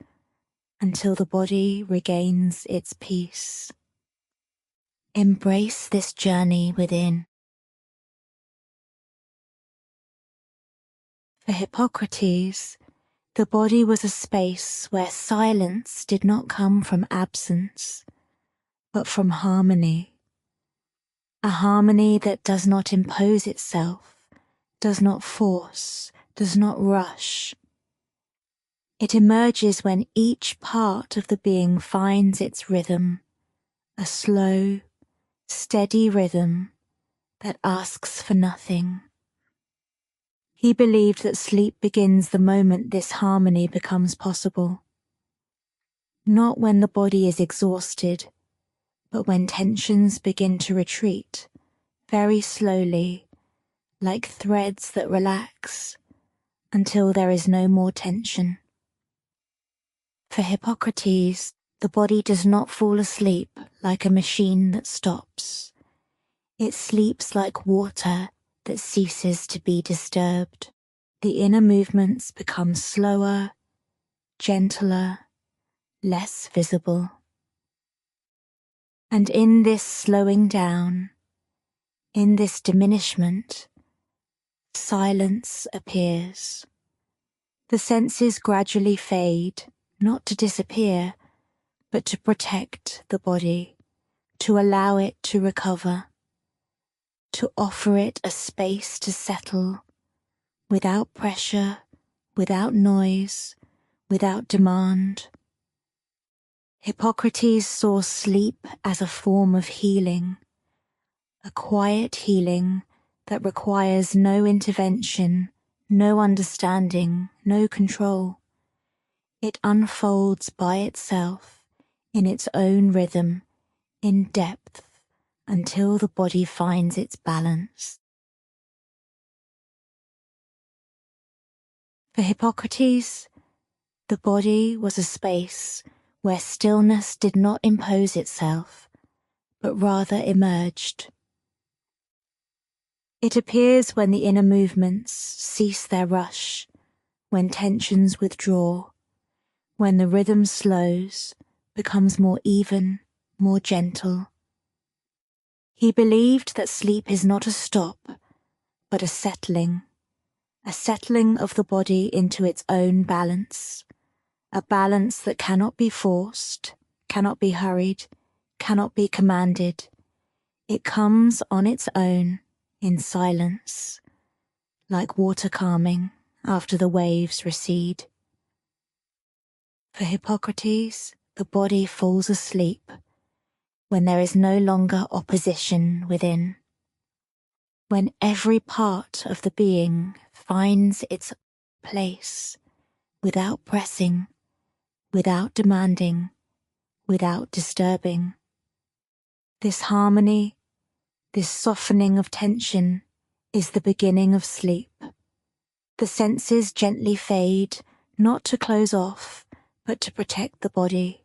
until the body regains its peace. Embrace this journey within. For Hippocrates, the body was a space where silence did not come from absence, but from harmony. A harmony that does not impose itself, does not force, does not rush. It emerges when each part of the being finds its rhythm, a slow, steady rhythm that asks for nothing. He believed that sleep begins the moment this harmony becomes possible. Not when the body is exhausted, but when tensions begin to retreat, very slowly, like threads that relax, until there is no more tension. For Hippocrates, the body does not fall asleep like a machine that stops. It sleeps like water that ceases to be disturbed. The inner movements become slower, gentler, less visible. And in this slowing down, in this diminishment, silence appears. The senses gradually fade, not to disappear, but to protect the body, to allow it to recover, to offer it a space to settle, without pressure, without noise, without demand. Hippocrates saw sleep as a form of healing, a quiet healing that requires no intervention, no understanding, no control. It unfolds by itself, in its own rhythm, in depth, until the body finds its balance. For Hippocrates, the body was a space where stillness did not impose itself, but rather emerged. It appears when the inner movements cease their rush, when tensions withdraw, when the rhythm slows, becomes more even, more gentle. He believed that sleep is not a stop, but a settling of the body into its own balance, a balance that cannot be forced, cannot be hurried, cannot be commanded. It comes on its own, in silence, like water calming after the waves recede. For Hippocrates, the body falls asleep when there is no longer opposition within, when every part of the being finds its place without pressing, without demanding, without disturbing. This harmony, this softening of tension, is the beginning of sleep. The senses gently fade, not to close off, but to protect the body,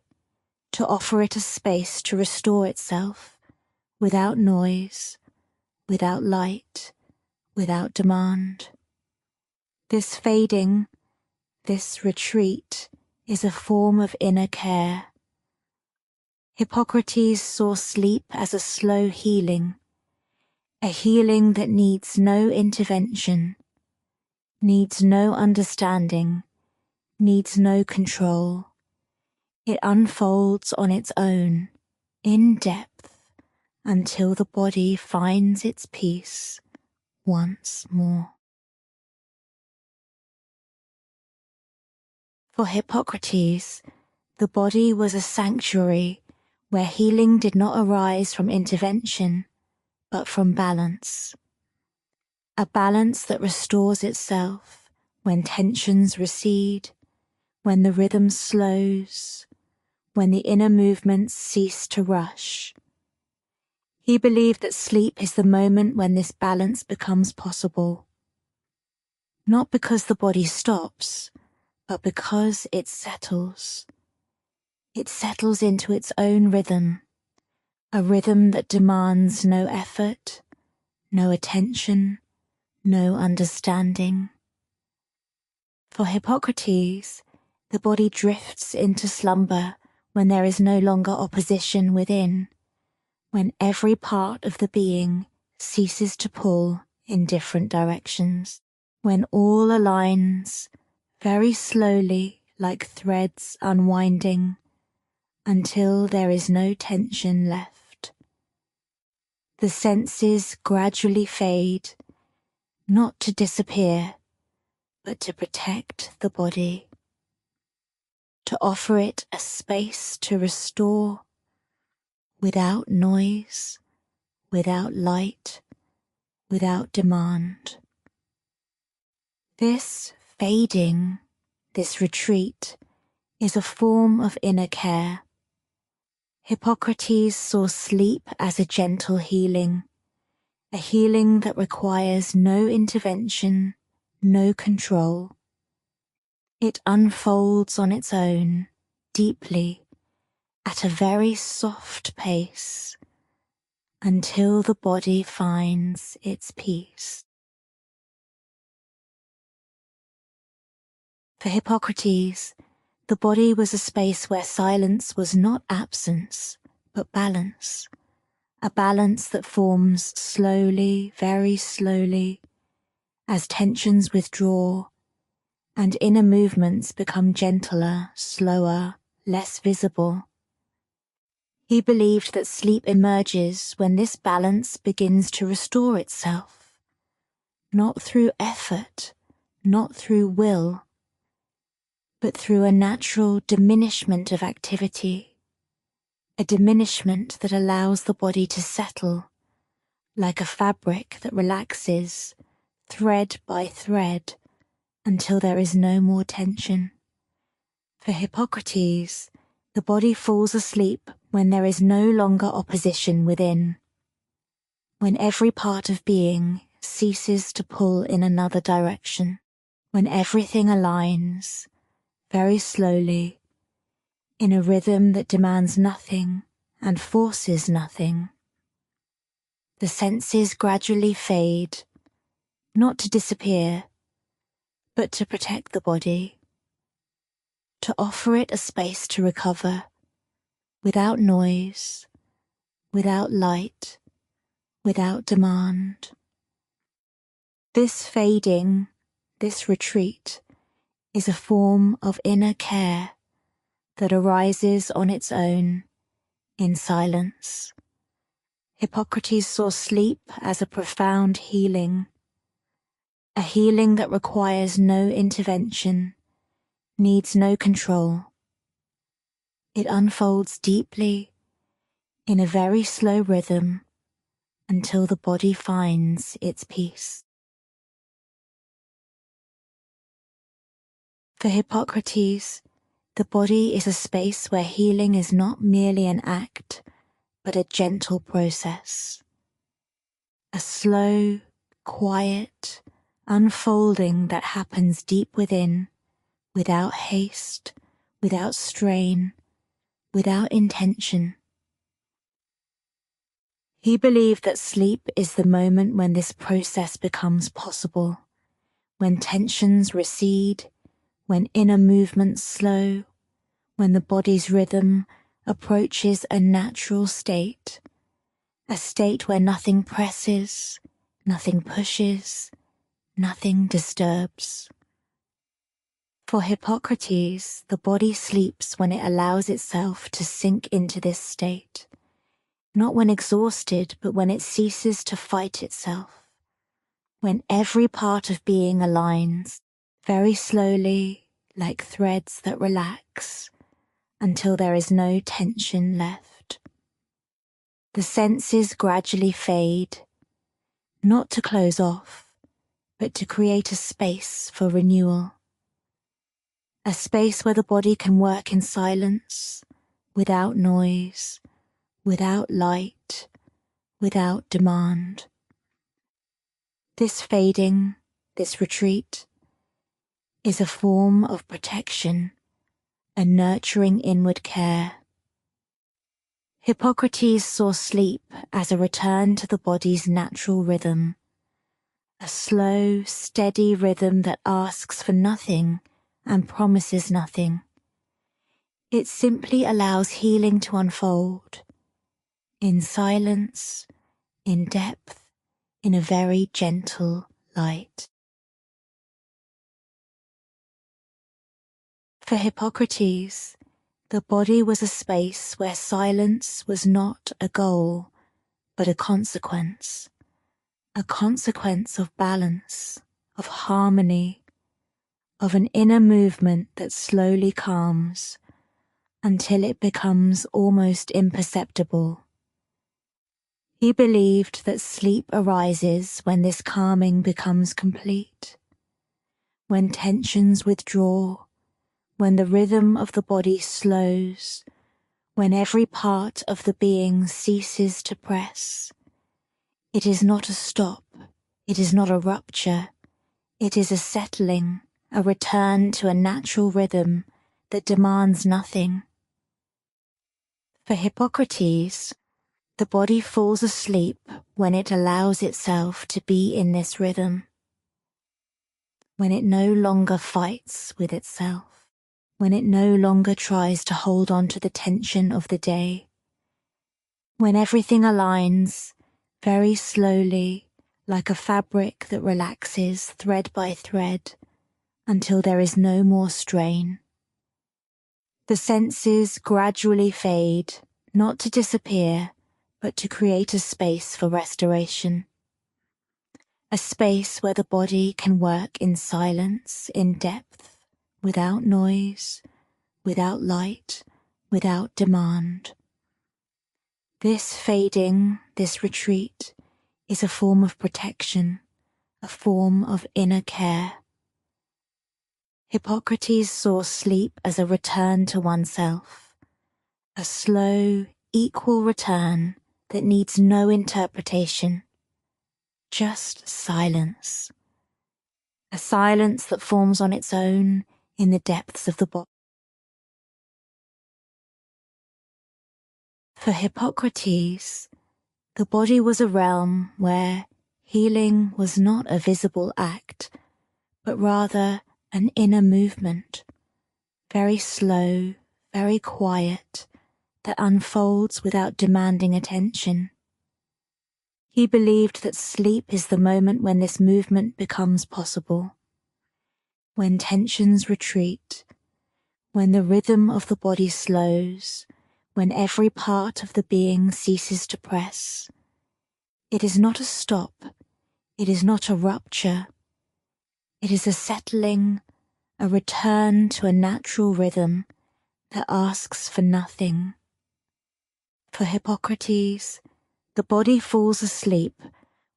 to offer it a space to restore itself, without noise, without light, without demand. This fading, this retreat, is a form of inner care. Hippocrates saw sleep as a slow healing, a healing that needs no intervention, needs no understanding, needs no control. It unfolds on its own, in depth, until the body finds its peace once more. For Hippocrates, the body was a sanctuary where healing did not arise from intervention, but from balance. A balance that restores itself when tensions recede, when the rhythm slows, when the inner movements cease to rush. He believed that sleep is the moment when this balance becomes possible. Not because the body stops, but because it settles. It settles into its own rhythm, a rhythm that demands no effort, no attention, no understanding. For Hippocrates, the body drifts into slumber when there is no longer opposition within, when every part of the being ceases to pull in different directions, when all aligns very slowly like threads unwinding until there is no tension left. The senses gradually fade, not to disappear, but to protect the body, to offer it a space to restore without noise, without light, without demand. This fading, this retreat, is a form of inner care. Hippocrates saw sleep as a gentle healing, a healing that requires no intervention, no control. It unfolds on its own, deeply, at a very soft pace, until the body finds its peace. For Hippocrates, the body was a space where silence was not absence, but balance, a balance that forms slowly, very slowly, as tensions withdraw and inner movements become gentler, slower, less visible. He believed that sleep emerges when this balance begins to restore itself, not through effort, not through will, but through a natural diminishment of activity, a diminishment that allows the body to settle, like a fabric that relaxes, thread by thread, until there is no more tension. For Hippocrates, the body falls asleep when there is no longer opposition within, when every part of being ceases to pull in another direction, when everything aligns, very slowly, in a rhythm that demands nothing and forces nothing. The senses gradually fade, not to disappear, but to protect the body, to offer it a space to recover, without noise, without light, without demand. This fading, this retreat, is a form of inner care that arises on its own, in silence. Hippocrates saw sleep as a profound healing, a healing that requires no intervention, needs no control. It unfolds deeply in a very slow rhythm until the body finds its peace. For Hippocrates, the body is a space where healing is not merely an act, but a gentle process. A slow, quiet unfolding that happens deep within, without haste, without strain, without intention. He believed that sleep is the moment when this process becomes possible, when tensions recede, when inner movements slow, when the body's rhythm approaches a natural state, a state where nothing presses, nothing pushes, nothing disturbs. For Hippocrates, the body sleeps when it allows itself to sink into this state, not when exhausted, but when it ceases to fight itself, when every part of being aligns, very slowly, like threads that relax, until there is no tension left. The senses gradually fade, not to close off, but to create a space for renewal. A space where the body can work in silence, without noise, without light, without demand. This fading, this retreat, is a form of protection, a nurturing inward care. Hippocrates saw sleep as a return to the body's natural rhythm, a slow, steady rhythm that asks for nothing and promises nothing. It simply allows healing to unfold, in silence, in depth, in a very gentle light. For Hippocrates, the body was a space where silence was not a goal, but a consequence of balance, of harmony, of an inner movement that slowly calms until it becomes almost imperceptible. He believed that sleep arises when this calming becomes complete, when tensions withdraw, when the rhythm of the body slows, when every part of the being ceases to press. It is not a stop, it is not a rupture, it is a settling, a return to a natural rhythm that demands nothing. For Hippocrates, the body falls asleep when it allows itself to be in this rhythm, when it no longer fights with itself, when it no longer tries to hold on to the tension of the day, when everything aligns very slowly like a fabric that relaxes thread by thread until there is no more strain. The senses gradually fade, not to disappear, but to create a space for restoration. A space where the body can work in silence, in depth, without noise, without light, without demand. This fading, this retreat, is a form of protection, a form of inner care. Hippocrates saw sleep as a return to oneself, a slow, equal return that needs no interpretation, just silence. A silence that forms on its own in the depths of the body. For Hippocrates, the body was a realm where healing was not a visible act, but rather an inner movement, very slow, very quiet, that unfolds without demanding attention. He believed that sleep is the moment when this movement becomes possible, when tensions retreat, when the rhythm of the body slows, when every part of the being ceases to press. It is not a stop, it is not a rupture, it is a settling, a return to a natural rhythm that asks for nothing. For Hippocrates, the body falls asleep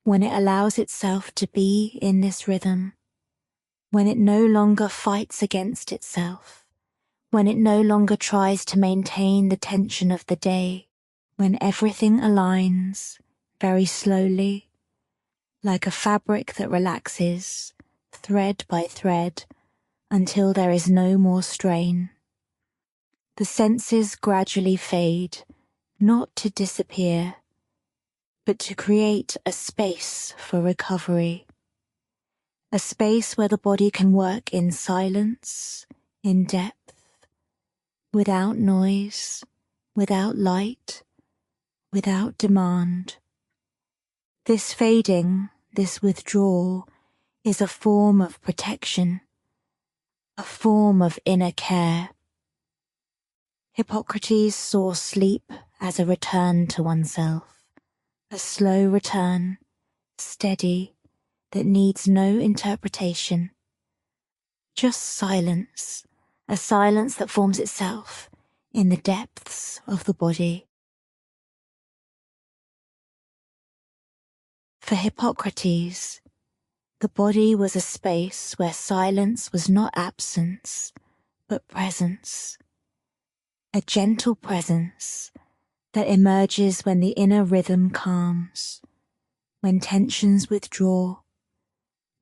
when it allows itself to be in this rhythm, when it no longer fights against itself, when it no longer tries to maintain the tension of the day, when everything aligns very slowly, like a fabric that relaxes, thread by thread, until there is no more strain. The senses gradually fade, not to disappear, but to create a space for recovery. A space where the body can work in silence, in depth, without noise, without light, without demand. This fading, this withdrawal, is a form of protection, a form of inner care. Hippocrates saw sleep as a return to oneself, a slow return, steady, that needs no interpretation. Just silence, a silence that forms itself in the depths of the body. For Hippocrates, the body was a space where silence was not absence, but presence. A gentle presence that emerges when the inner rhythm calms, when tensions withdraw,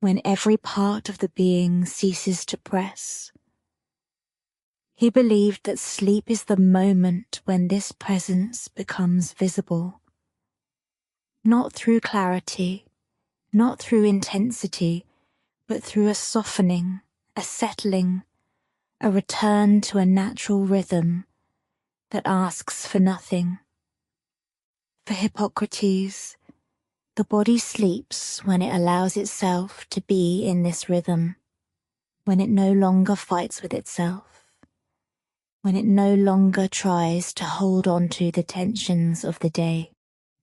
when every part of the being ceases to press. He believed that sleep is the moment when this presence becomes visible, not through clarity, not through intensity, but through a softening, a settling, a return to a natural rhythm that asks for nothing. For Hippocrates, the body sleeps when it allows itself to be in this rhythm, when it no longer fights with itself, when it no longer tries to hold on to the tensions of the day,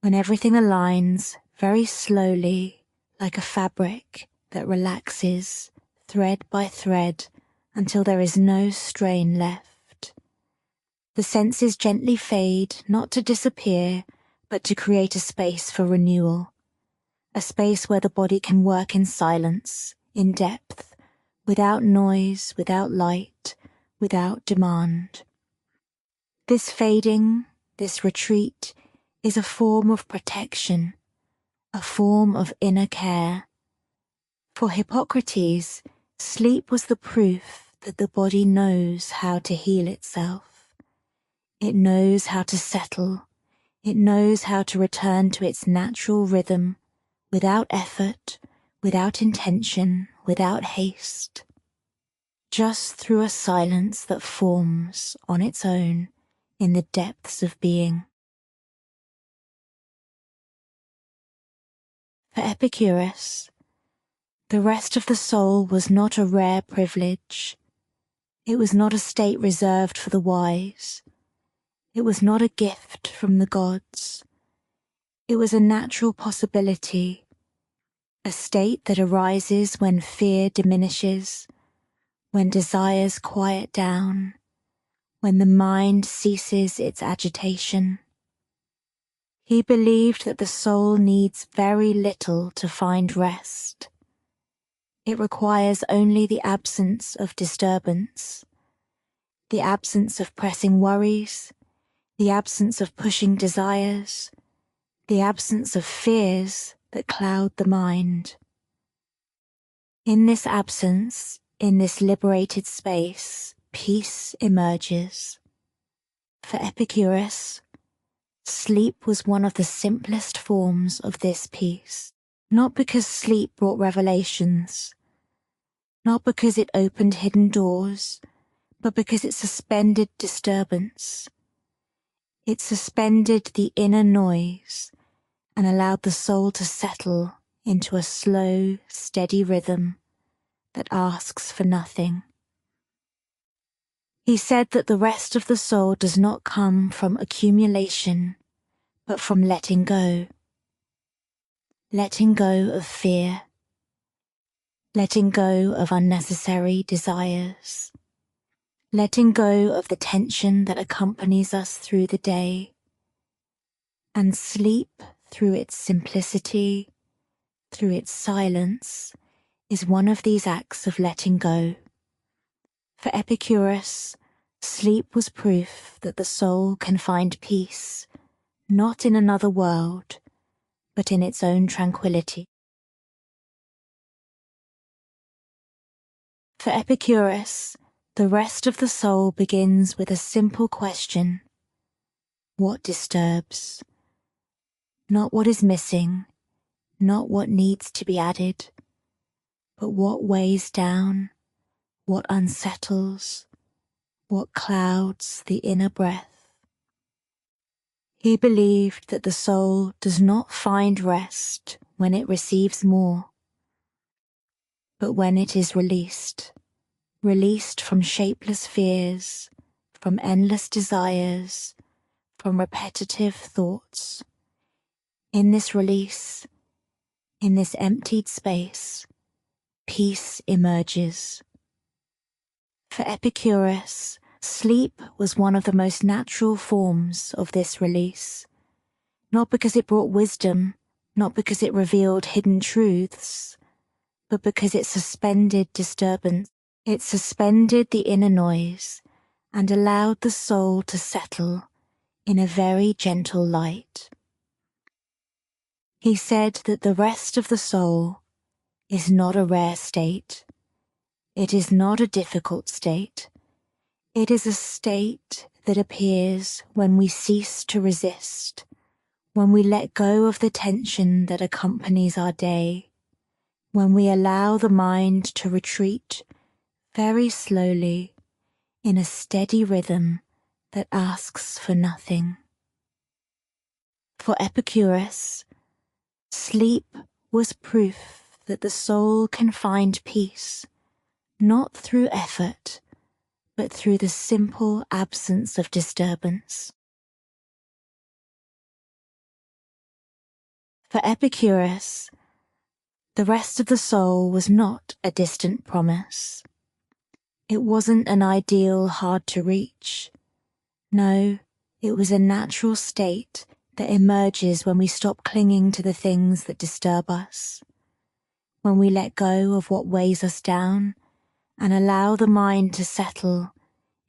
when everything aligns very slowly like a fabric that relaxes thread by thread until there is no strain left. The senses gently fade, not to disappear, but to create a space for renewal, a space where the body can work in silence, in depth, without noise, without light, without demand. This fading, this retreat, is a form of protection, a form of inner care. For Hippocrates, sleep was the proof that the body knows how to heal itself. It knows how to settle. It knows how to return to its natural rhythm without effort, without intention, without haste. Just through a silence that forms on its own in the depths of being. For Epictetus, the rest of the soul was not a rare privilege. It was not a state reserved for the wise. It was not a gift from the gods. It was a natural possibility, a state that arises when fear diminishes, when desires quiet down, when the mind ceases its agitation. He believed that the soul needs very little to find rest. It requires only the absence of disturbance, the absence of pressing worries, the absence of pushing desires, the absence of fears that cloud the mind. In this absence, in this liberated space, peace emerges. For Epicurus, sleep was one of the simplest forms of this peace, not because sleep brought revelations, not because it opened hidden doors, but because it suspended disturbance. It suspended the inner noise and allowed the soul to settle into a slow, steady rhythm that asks for nothing. He said that the rest of the soul does not come from accumulation, but from letting go. Letting go of fear, letting go of unnecessary desires, letting go of the tension that accompanies us through the day, and sleep, through its simplicity, through its silence, is one of these acts of letting go. For Epicurus, sleep was proof that the soul can find peace, not in another world, but in its own tranquility. For Epicurus, the rest of the soul begins with a simple question: what disturbs? Not what is missing, not what needs to be added, but what weighs down, what unsettles, what clouds the inner breath. He believed that the soul does not find rest when it receives more, but when it is released from shapeless fears, from endless desires, from repetitive thoughts. In this release, in this emptied space, peace emerges. For Epicurus, sleep was one of the most natural forms of this release, not because it brought wisdom, not because it revealed hidden truths, but because it suspended disturbance. It suspended the inner noise and allowed the soul to settle in a very gentle light. He said that the rest of the soul is not a rare state. It is not a difficult state. It is a state that appears when we cease to resist, when we let go of the tension that accompanies our day, when we allow the mind to retreat very slowly in a steady rhythm that asks for nothing. For Epicurus, sleep was proof that the soul can find peace, not through effort, but through the simple absence of disturbance. For Epicurus, the rest of the soul was not a distant promise. It wasn't an ideal hard to reach. No, it was a natural state that emerges when we stop clinging to the things that disturb us, when we let go of what weighs us down and allow the mind to settle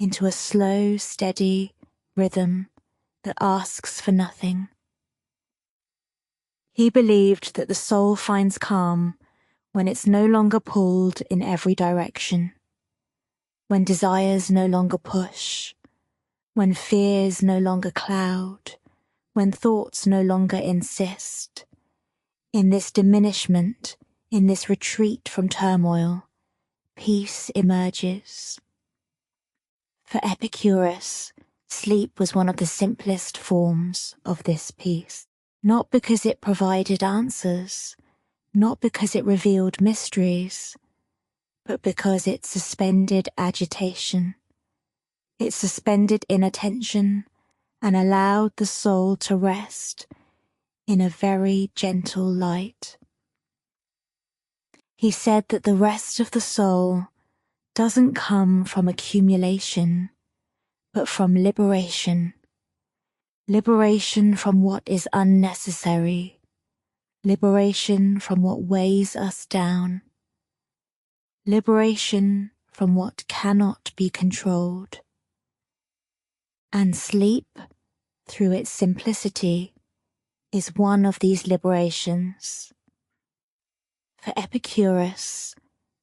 into a slow, steady rhythm that asks for nothing. He believed that the soul finds calm when it's no longer pulled in every direction, when desires no longer push, when fears no longer cloud, when thoughts no longer insist. In this diminishment, in this retreat from turmoil, peace emerges. For Epicurus, sleep was one of the simplest forms of this peace, not because it provided answers, not because it revealed mysteries, but because it suspended agitation. It suspended inattention and allowed the soul to rest in a very gentle light. He said that the rest of the soul doesn't come from accumulation, but from liberation. Liberation from what is unnecessary. Liberation from what weighs us down. Liberation from what cannot be controlled. And sleep, through its simplicity, is one of these liberations. For Epicurus,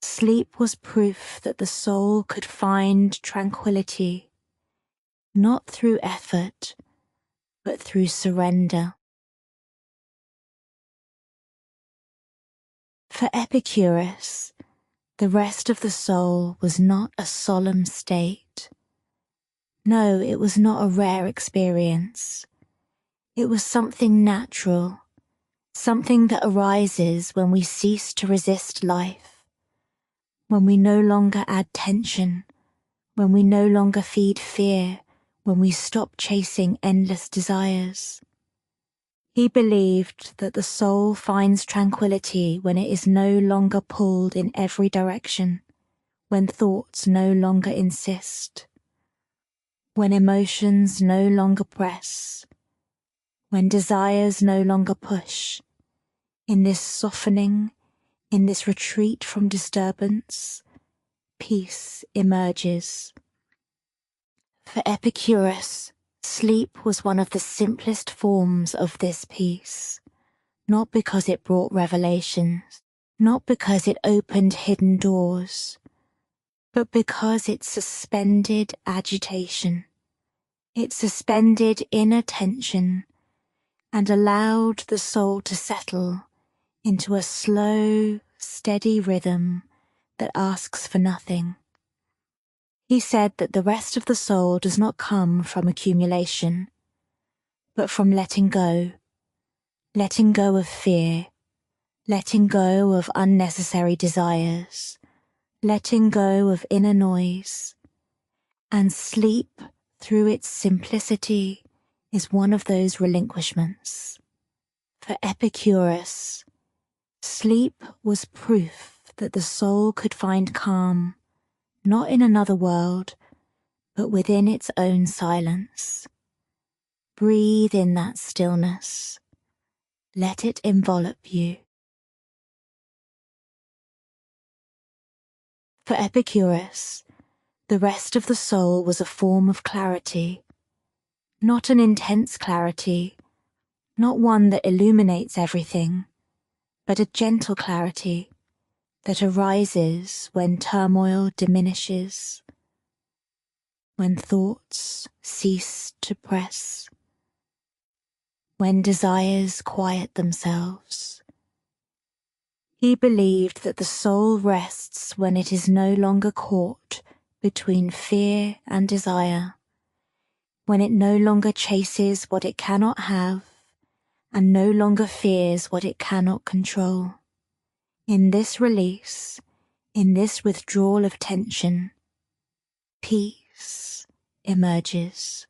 sleep was proof that the soul could find tranquility, not through effort, but through surrender. For Epicurus, the rest of the soul was not a solemn state. No, it was not a rare experience. It was something natural, something that arises when we cease to resist life, when we no longer add tension, when we no longer feed fear, when we stop chasing endless desires. He believed that the soul finds tranquility when it is no longer pulled in every direction, when thoughts no longer insist, when emotions no longer press, when desires no longer push. In this softening, in this retreat from disturbance, peace emerges. For Epicurus, sleep was one of the simplest forms of this peace, not because it brought revelations, not because it opened hidden doors, but because it suspended agitation. It suspended inner tension and allowed the soul to settle into a slow, steady rhythm that asks for nothing. He said that the rest of the soul does not come from accumulation, but from letting go of fear, letting go of unnecessary desires, letting go of inner noise. And sleep, through its simplicity, is one of those relinquishments. For Epicurus, sleep was proof that the soul could find calm, not in another world, but within its own silence. Breathe in that stillness. Let it envelop you. For Epicurus, the rest of the soul was a form of clarity, not an intense clarity, not one that illuminates everything, but a gentle clarity that arises when turmoil diminishes, when thoughts cease to press, when desires quiet themselves. He believed that the soul rests when it is no longer caught between fear and desire, when it no longer chases what it cannot have and no longer fears what it cannot control. In this release, in this withdrawal of tension, peace emerges.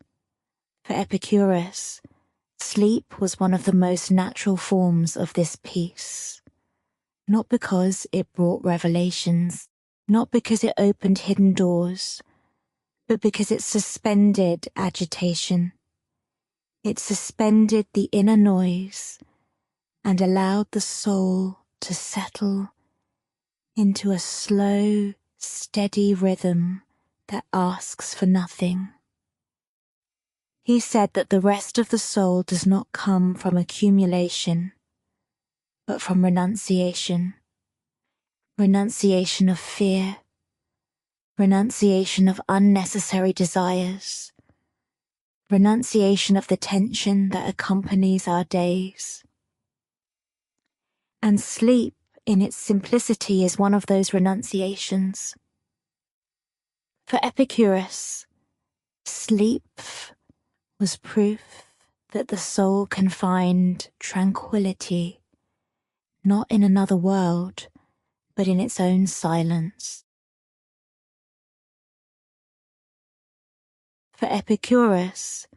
For Epicurus, sleep was one of the most natural forms of this peace, not because it brought revelations, not because it opened hidden doors, but because it suspended agitation. It suspended the inner noise and allowed the soul to settle into a slow, steady rhythm that asks for nothing. He said that the rest of the soul does not come from accumulation, but from renunciation. Renunciation of fear, renunciation of unnecessary desires, renunciation of the tension that accompanies our days. And sleep, in its simplicity, is one of those renunciations. For Epicurus, sleep was proof that the soul can find tranquility, not in another world, but in its own silence. For Epicurus,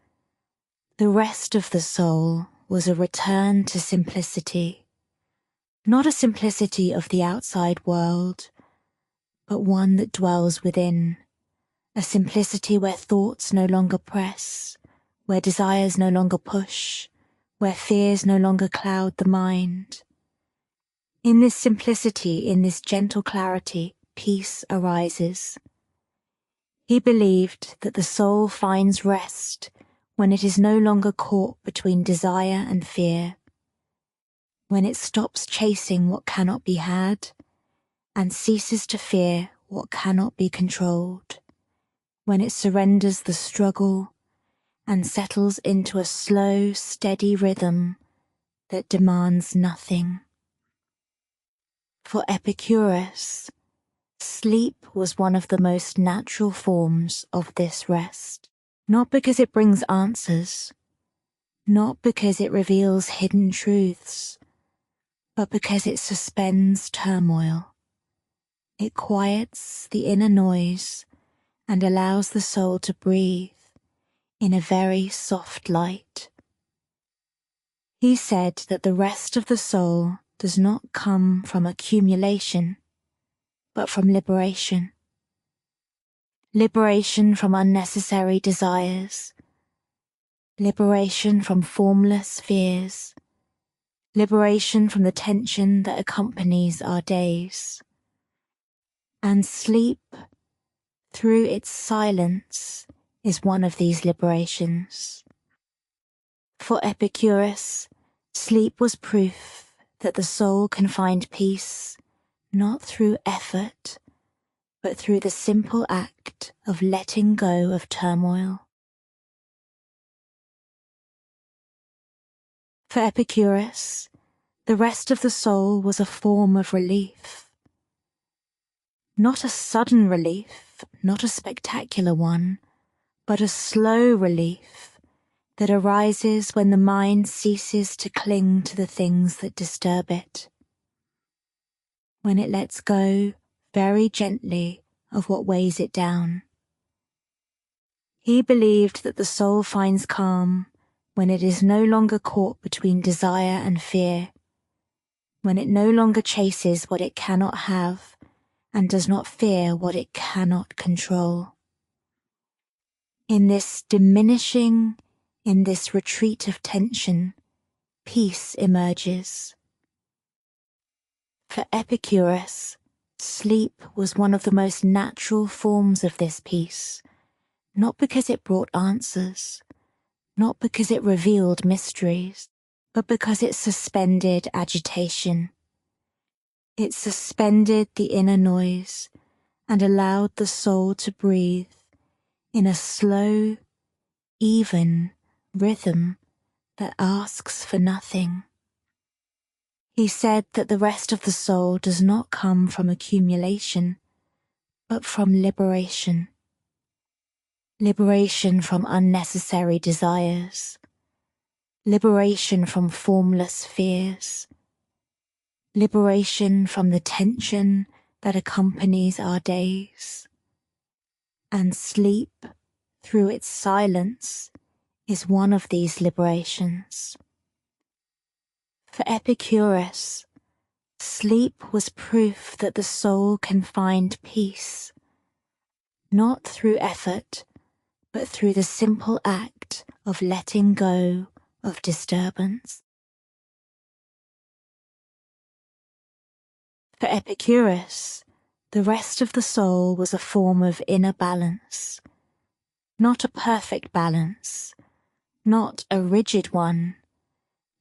the rest of the soul was a return to simplicity, not a simplicity of the outside world, but one that dwells within, a simplicity where thoughts no longer press, where desires no longer push, where fears no longer cloud the mind. In this simplicity, in this gentle clarity, peace arises. He believed that the soul finds rest when it is no longer caught between desire and fear, when it stops chasing what cannot be had and ceases to fear what cannot be controlled, when it surrenders the struggle and settles into a slow, steady rhythm that demands nothing. For Epicurus, sleep was one of the most natural forms of this rest, not because it brings answers, not because it reveals hidden truths, but because it suspends turmoil. It quiets the inner noise and allows the soul to breathe in a very soft light. He said that the rest of the soul does not come from accumulation, but from liberation. liberation from unnecessary desires, liberation from formless fears, liberation from the tension that accompanies our days. And sleep, through its silence, is one of these liberations. For Epicurus, sleep was proof that the soul can find peace not through effort, but through the simple act of letting go of turmoil. For Epicurus, the rest of the soul was a form of relief. Not a sudden relief, not a spectacular one, but a slow relief that arises when the mind ceases to cling to the things that disturb it. When it lets go very gently of what weighs it down. He believed that the soul finds calm when it is no longer caught between desire and fear, when it no longer chases what it cannot have and does not fear what it cannot control. In this diminishing, in this retreat of tension, peace emerges. For Epicurus, sleep was one of the most natural forms of this peace, not because it brought answers, not because it revealed mysteries, but because it suspended agitation. It suspended the inner noise and allowed the soul to breathe in a slow, even rhythm that asks for nothing. He said that the rest of the soul does not come from accumulation, but from liberation. Liberation from unnecessary desires. Liberation from formless fears. Liberation from the tension that accompanies our days. And sleep, through its silence, is one of these liberations. For Epicurus, sleep was proof that the soul can find peace, not through effort, but through the simple act of letting go of disturbance. For Epicurus, the rest of the soul was a form of inner balance, not a perfect balance, not a rigid one,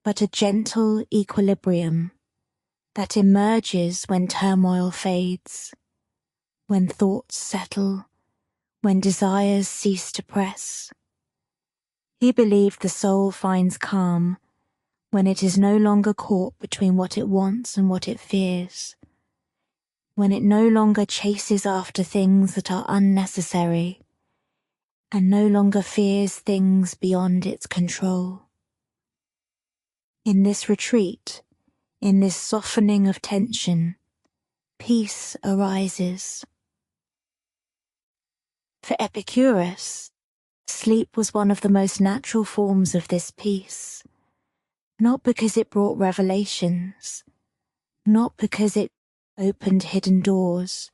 but a gentle equilibrium that emerges when turmoil fades, when thoughts settle, when desires cease to press. He believed the soul finds calm when it is no longer caught between what it wants and what it fears, when it no longer chases after things that are unnecessary, and no longer fears things beyond its control. In this retreat, in this softening of tension, peace arises. For Epicurus, sleep was one of the most natural forms of this peace, not because it brought revelations, not because it opened hidden doors,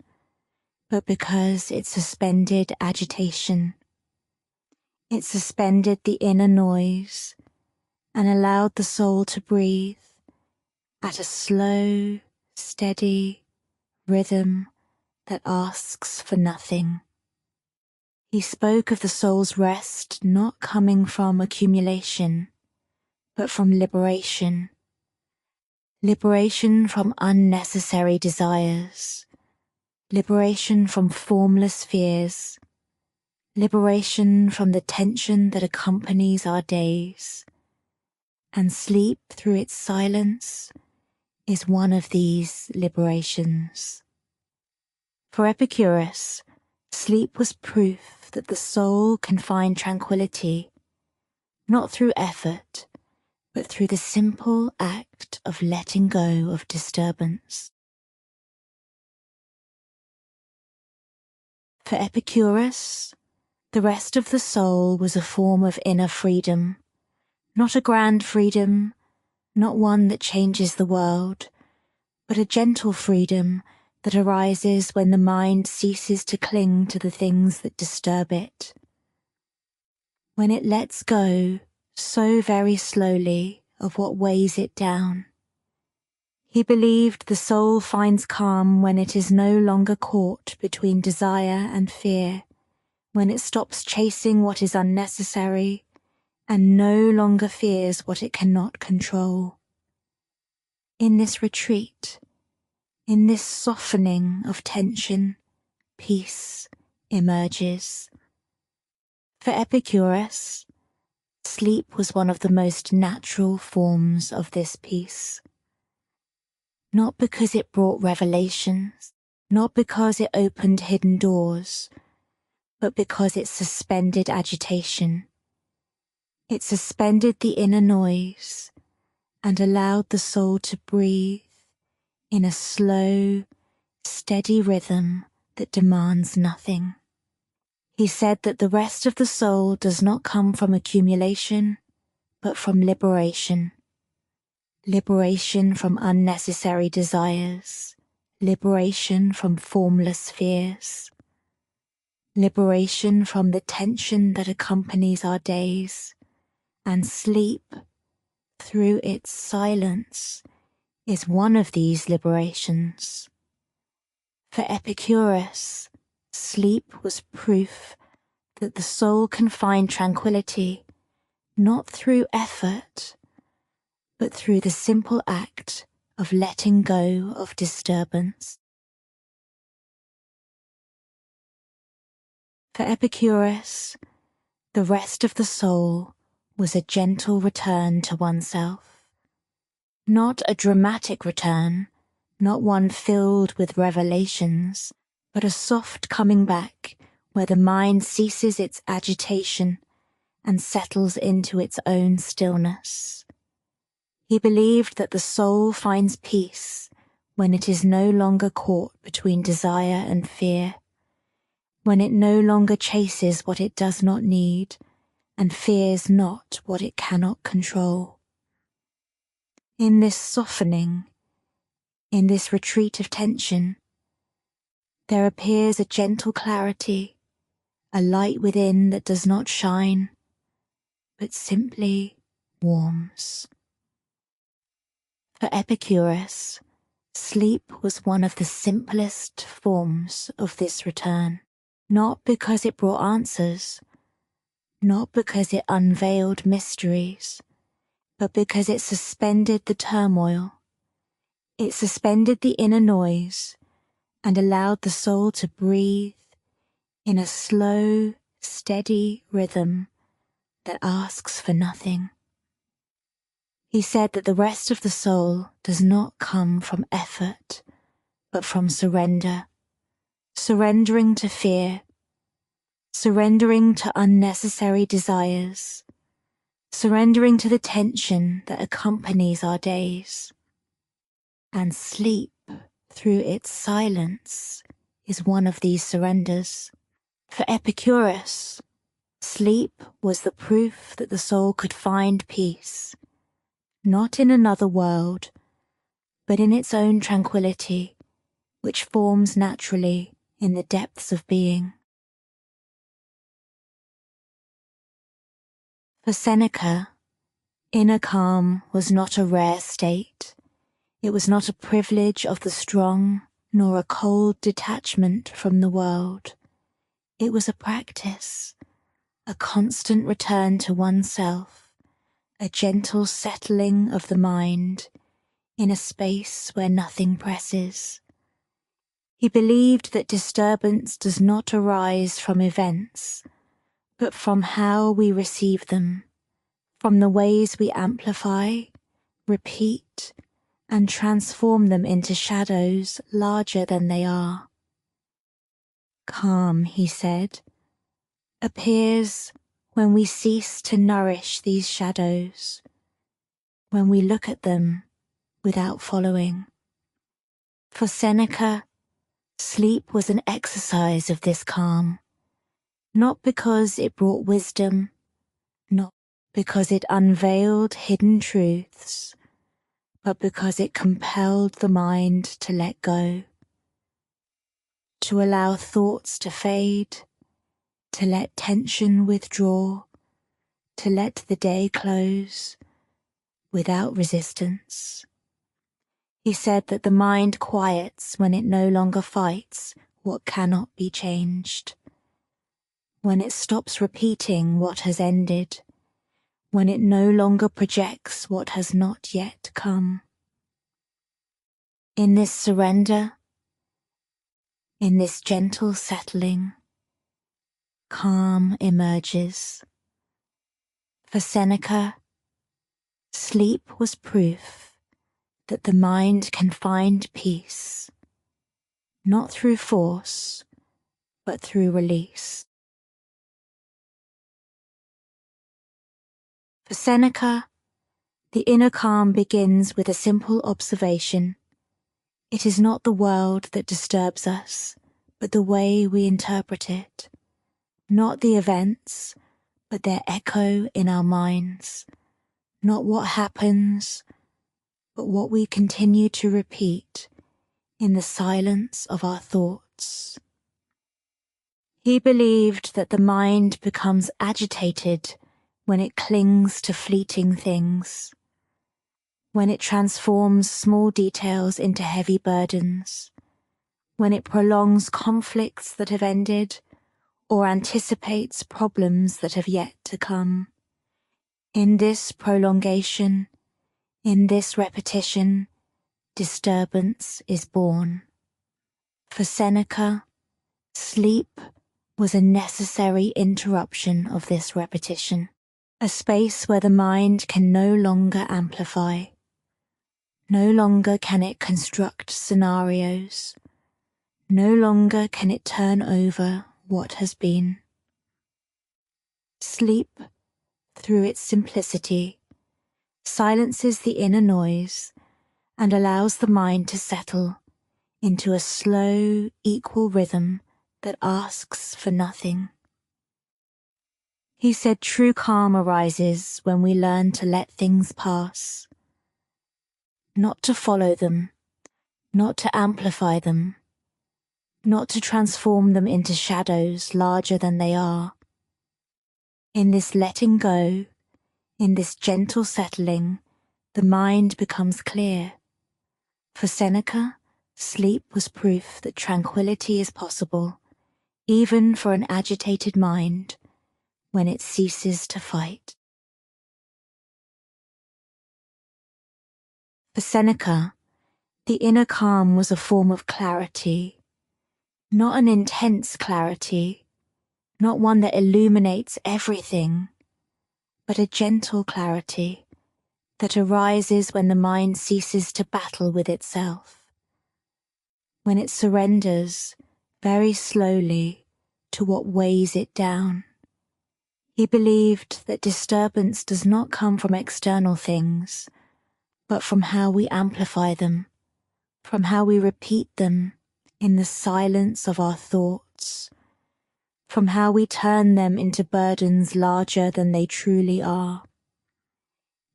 but because it suspended agitation. It suspended the inner noise and allowed the soul to breathe at a slow, steady rhythm that asks for nothing. He spoke of the soul's rest not coming from accumulation, but from liberation. Liberation from unnecessary desires. Liberation from formless fears. Liberation from the tension that accompanies our days. And sleep, through its silence, is one of these liberations. For Epicurus, sleep was proof that the soul can find tranquility, not through effort, but through the simple act of letting go of disturbance. For Epicurus, the rest of the soul was a form of inner freedom, not a grand freedom, not one that changes the world, but a gentle freedom that arises when the mind ceases to cling to the things that disturb it. When it lets go so very slowly of what weighs it down. He believed the soul finds calm when it is no longer caught between desire and fear, when it stops chasing what is unnecessary and no longer fears what it cannot control. In this retreat, in this softening of tension, peace emerges. For Epicurus, sleep was one of the most natural forms of this peace. Not because it brought revelations, not because it opened hidden doors, but because it suspended agitation. It suspended the inner noise and allowed the soul to breathe in a slow, steady rhythm that demands nothing. He said that the rest of the soul does not come from accumulation, but from liberation. Liberation from unnecessary desires, liberation from formless fears, liberation from the tension that accompanies our days, and sleep, through its silence, is one of these liberations. For Epicurus, sleep was proof that the soul can find tranquility not through effort, but through the simple act of letting go of disturbance. For Epicurus, the rest of the soul was a gentle return to oneself. Not a dramatic return, not one filled with revelations, but a soft coming back where the mind ceases its agitation and settles into its own stillness. He believed that the soul finds peace when it is no longer caught between desire and fear, when it no longer chases what it does not need and fears not what it cannot control. In this softening, in this retreat of tension, there appears a gentle clarity, a light within that does not shine, but simply warms. For Epicurus, sleep was one of the simplest forms of this return, not because it brought answers, not because it unveiled mysteries, but because it suspended the turmoil. It suspended the inner noise and allowed the soul to breathe in a slow, steady rhythm that asks for nothing. He said that the rest of the soul does not come from effort, but from surrender, surrendering to fear, surrendering to unnecessary desires, surrendering to the tension that accompanies our days. And sleep, through its silence, is one of these surrenders. For Epicurus, sleep was the proof that the soul could find peace, not in another world, but in its own tranquility, which forms naturally in the depths of being. For Seneca, inner calm was not a rare state. It was not a privilege of the strong, nor a cold detachment from the world. It was a practice, a constant return to oneself, a gentle settling of the mind in a space where nothing presses. He believed that disturbance does not arise from events, but from how we receive them, from the ways we amplify, repeat, and transform them into shadows larger than they are. Calm, he said, appears when we cease to nourish these shadows, when we look at them without following. For Seneca, sleep was an exercise of this calm, not because it brought wisdom, not because it unveiled hidden truths, but because it compelled the mind to let go. to allow thoughts to fade, to let tension withdraw, to let the day close without resistance. He said that the mind quiets when it no longer fights what cannot be changed, when it stops repeating what has ended, when it no longer projects what has not yet come. In this surrender, in this gentle settling, calm emerges. For Seneca, sleep was proof that the mind can find peace, not through force, but through release. For Seneca, the inner calm begins with a simple observation. It is not the world that disturbs us, but the way we interpret it. Not the events, but their echo in our minds. Not what happens, but what we continue to repeat in the silence of our thoughts. He believed that the mind becomes agitated when it clings to fleeting things, when it transforms small details into heavy burdens, when it prolongs conflicts that have ended or anticipates problems that have yet to come. In this prolongation, in this repetition, disturbance is born. For Seneca, sleep was a necessary interruption of this repetition, a space where the mind can no longer amplify. No longer can it construct scenarios. No longer can it turn over what has been. Sleep, through its simplicity, silences the inner noise and allows the mind to settle into a slow, equal rhythm that asks for nothing. He said true calm arises when we learn to let things pass, not to follow them, not to amplify them, not to transform them into shadows larger than they are. In this letting go, in this gentle settling, the mind becomes clear. For Seneca, sleep was proof that tranquility is possible, even for an agitated mind, when it ceases to fight. For Seneca, the inner calm was a form of clarity, not an intense clarity, not one that illuminates everything, but a gentle clarity that arises when the mind ceases to battle with itself, when it surrenders very slowly to what weighs it down. He believed that disturbance does not come from external things, but from how we amplify them, from how we repeat them in the silence of our thoughts, from how we turn them into burdens larger than they truly are.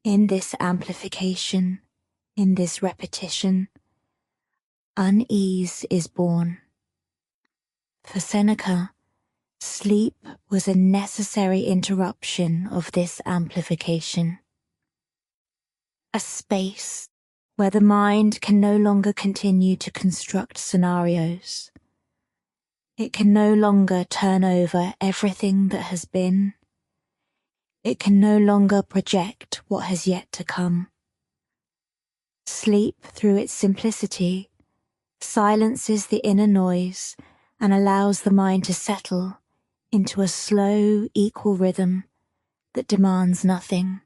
In this amplification, in this repetition, unease is born. For Seneca, sleep was a necessary interruption of this amplification. A space where the mind can no longer continue to construct scenarios. It can no longer turn over everything that has been. It can no longer project what has yet to come. Sleep, through its simplicity, silences the inner noise and allows the mind to settle into a slow, equal rhythm that demands nothing.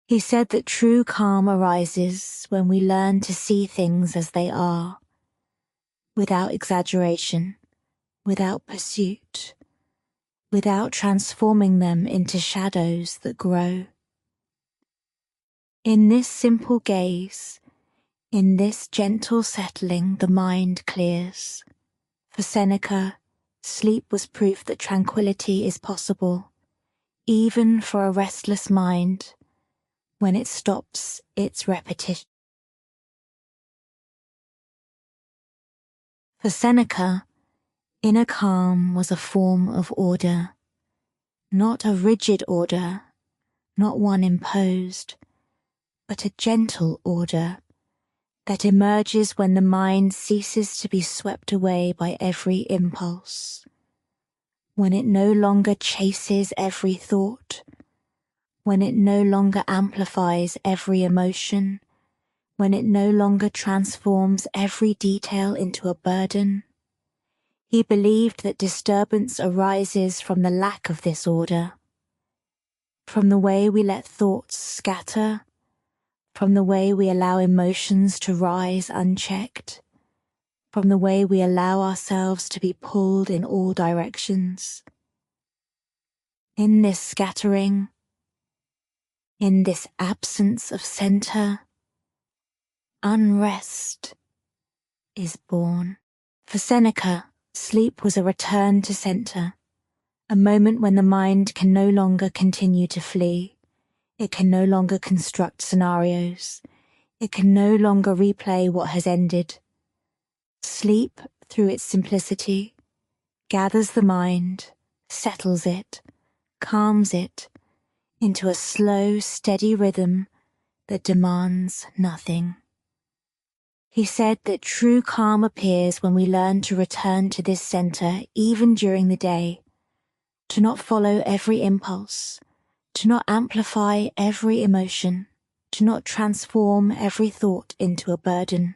He said that true calm arises when we learn to see things as they are, without exaggeration, without pursuit, without transforming them into shadows that grow. In this simple gaze, in this gentle settling, the mind clears. For Seneca, sleep was proof that tranquility is possible, even for a restless mind, when it stops its repetition. For Seneca, inner calm was a form of order, not a rigid order, not one imposed, but a gentle order that emerges when the mind ceases to be swept away by every impulse, when it no longer chases every thought, when it no longer amplifies every emotion, when it no longer transforms every detail into a burden. He believed that disturbance arises from the lack of this order, from the way we let thoughts scatter, from the way we allow emotions to rise unchecked, from the way we allow ourselves to be pulled in all directions. In this scattering, in this absence of center, unrest is born. For Seneca, sleep was a return to center, a moment when the mind can no longer continue to flee. It can no longer construct scenarios. It can no longer replay what has ended. Sleep, through its simplicity, gathers the mind, settles it, calms it into a slow, steady rhythm that demands nothing. He said that true calm appears when we learn to return to this center even during the day, to not follow every impulse, to not amplify every emotion, to not transform every thought into a burden.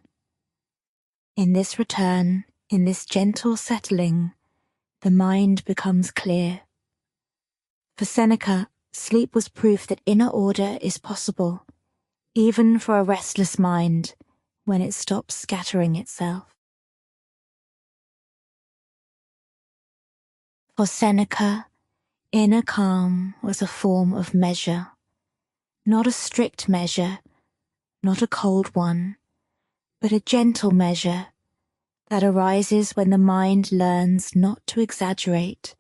In this return, in this gentle settling, the mind becomes clear. For Seneca, sleep was proof that inner order is possible, even for a restless mind, when it stops scattering itself. For Seneca, inner calm was a form of measure, not a strict measure, not a cold one, but a gentle measure that arises when the mind learns not to exaggerate,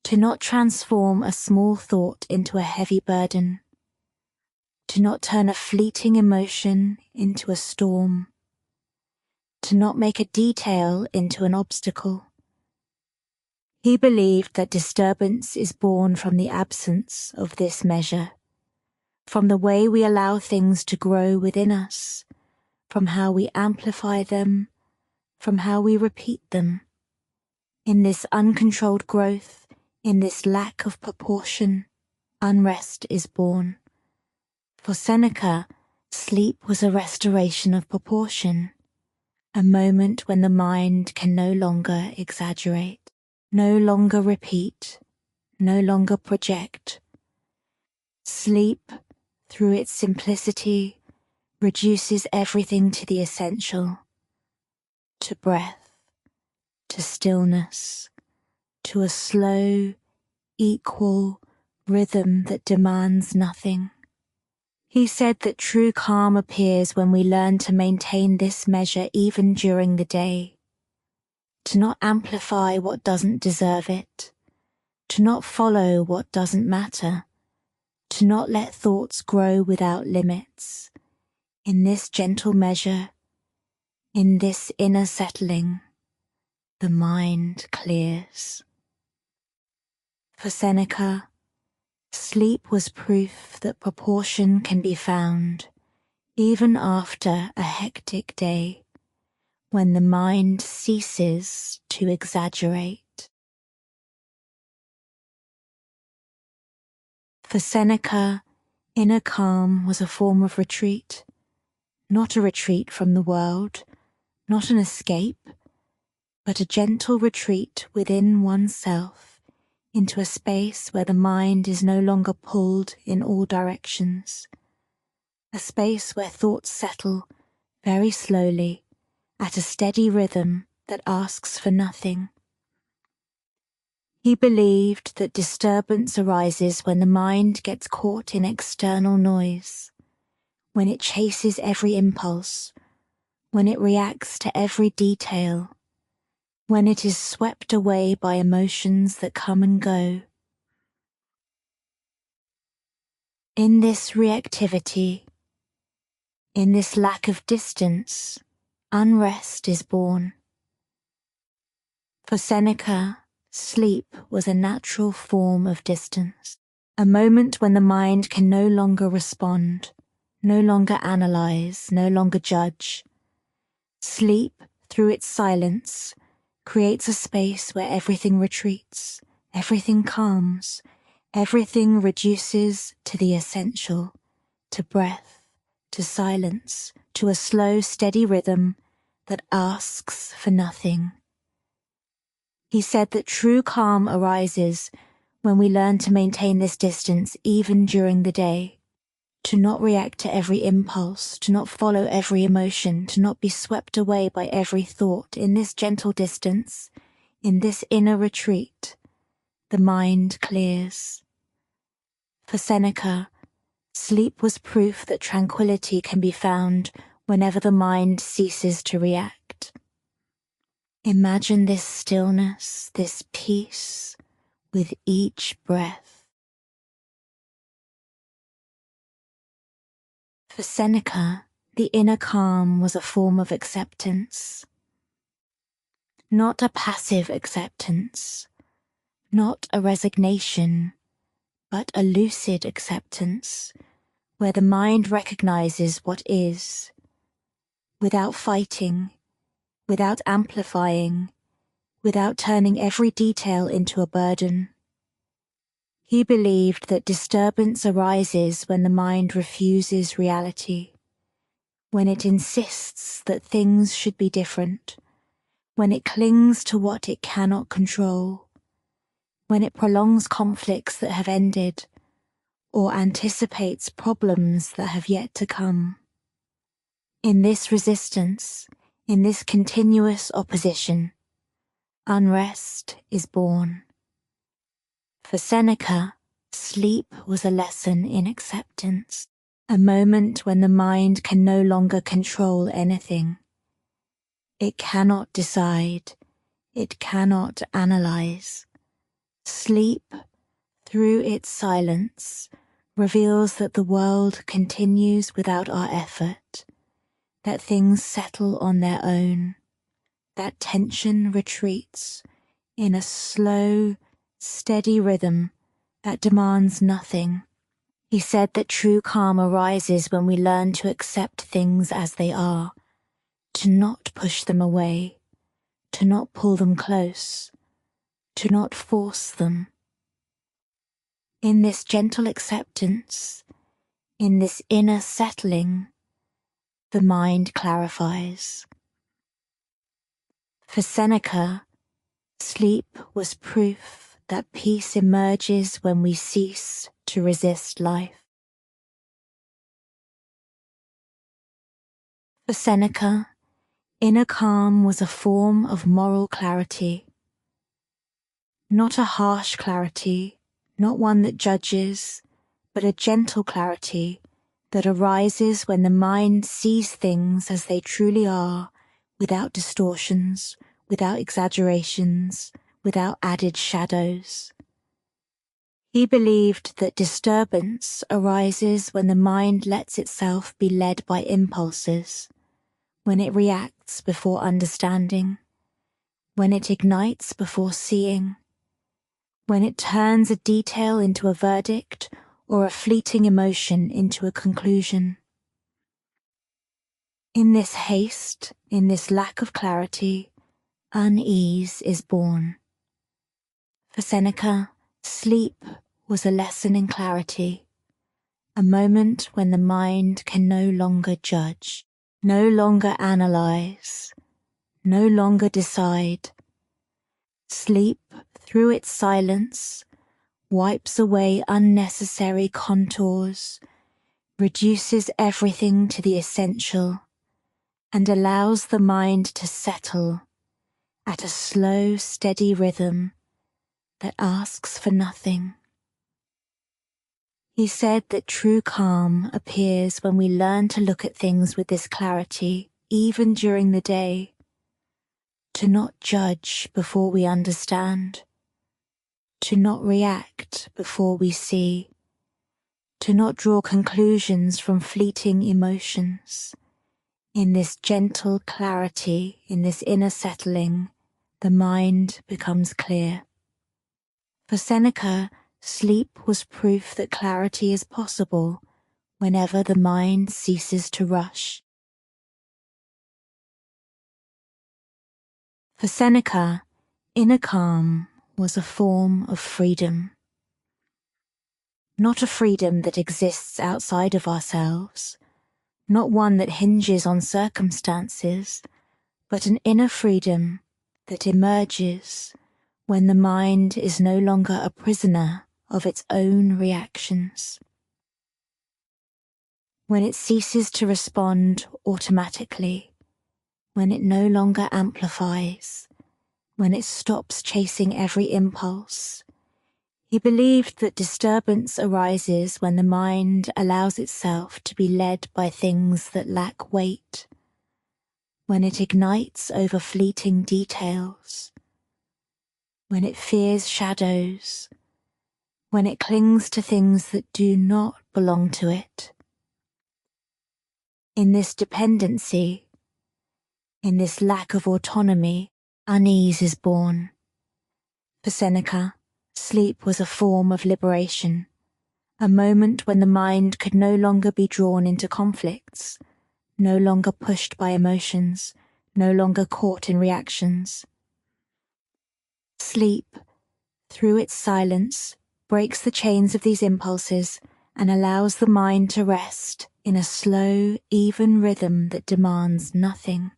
to not transform a small thought into a heavy burden, to not turn a fleeting emotion into a storm, to not make a detail into an obstacle. He believed that disturbance is born from the absence of this measure, from the way we allow things to grow within us, from how we amplify them, from how we repeat them. In this uncontrolled growth, in this lack of proportion, unrest is born. For Seneca, sleep was a restoration of proportion, a moment when the mind can no longer exaggerate, no longer repeat, no longer project. Sleep, through its simplicity, reduces everything to the essential, to breath, to stillness, to a slow, equal rhythm that demands nothing. He said that true calm appears when we learn to maintain this measure even during the day, to not amplify what doesn't deserve it, to not follow what doesn't matter, to not let thoughts grow without limits. In this gentle measure, in this inner settling, the mind clears. For Seneca, sleep was proof that proportion can be found even after a hectic day, when the mind ceases to exaggerate. For Seneca, inner calm was a form of retreat, not a retreat from the world, not an escape, but a gentle retreat within oneself into a space where the mind is no longer pulled in all directions, a space where thoughts settle very slowly at a steady rhythm that asks for nothing. He believed that disturbance arises when the mind gets caught in external noise, when it chases every impulse, when it reacts to every detail, when it is swept away by emotions that come and go. In this reactivity, in this lack of distance, unrest is born. For Seneca, sleep was a natural form of distance, a moment when the mind can no longer respond, no longer analyze, no longer judge. Sleep, through its silence, creates a space where everything retreats, everything calms, everything reduces to the essential, to breath, to silence, to a slow, steady rhythm that asks for nothing. He said that true calm arises when we learn to maintain this distance even during the day, to not react to every impulse, to not follow every emotion, to not be swept away by every thought. In this gentle distance, in this inner retreat, the mind clears. For Seneca, sleep was proof that tranquility can be found whenever the mind ceases to react. Imagine this stillness, this peace, with each breath. For Seneca, the inner calm was a form of acceptance. Not a passive acceptance, not a resignation, but a lucid acceptance, where the mind recognizes what is, without fighting, without amplifying, without turning every detail into a burden. He believed that disturbance arises when the mind refuses reality, when it insists that things should be different, when it clings to what it cannot control, when it prolongs conflicts that have ended, or anticipates problems that have yet to come. In this resistance, in this continuous opposition, unrest is born. For Seneca, sleep was a lesson in acceptance, a moment when the mind can no longer control anything. It cannot decide, it cannot analyze. Sleep, through its silence, reveals that the world continues without our effort, that things settle on their own, that tension retreats in a slow, steady rhythm that demands nothing. He said that true calm arises when we learn to accept things as they are, to not push them away, to not pull them close, to not force them. In this gentle acceptance, in this inner settling, the mind clarifies. For Seneca, sleep was proof that peace emerges when we cease to resist life. For Seneca, inner calm was a form of moral clarity. Not a harsh clarity, not one that judges, but a gentle clarity that arises when the mind sees things as they truly are, without distortions, without exaggerations, without added shadows. He believed that disturbance arises when the mind lets itself be led by impulses, when it reacts before understanding, when it ignites before seeing, when it turns a detail into a verdict or a fleeting emotion into a conclusion. In this haste, in this lack of clarity, unease is born. For Seneca, sleep was a lesson in clarity, a moment when the mind can no longer judge, no longer analyze, no longer decide. Sleep, through its silence, wipes away unnecessary contours, reduces everything to the essential, and allows the mind to settle at a slow, steady rhythm that asks for nothing. He said that true calm appears when we learn to look at things with this clarity, even during the day, to not judge before we understand, to not react before we see, to not draw conclusions from fleeting emotions. In this gentle clarity, in this inner settling, the mind becomes clear. For Seneca, sleep was proof that clarity is possible whenever the mind ceases to rush. For Seneca, inner calm was a form of freedom. Not a freedom that exists outside of ourselves, not one that hinges on circumstances, but an inner freedom that emerges when the mind is no longer a prisoner of its own reactions. When it ceases to respond automatically, when it no longer amplifies, when it stops chasing every impulse. He believed that disturbance arises when the mind allows itself to be led by things that lack weight, when it ignites over fleeting details, when it fears shadows, when it clings to things that do not belong to it. In this dependency, in this lack of autonomy, unease is born. For Seneca, sleep was a form of liberation, a moment when the mind could no longer be drawn into conflicts, no longer pushed by emotions, no longer caught in reactions. Sleep, through its silence, breaks the chains of these impulses and allows the mind to rest in a slow, even rhythm that demands nothing.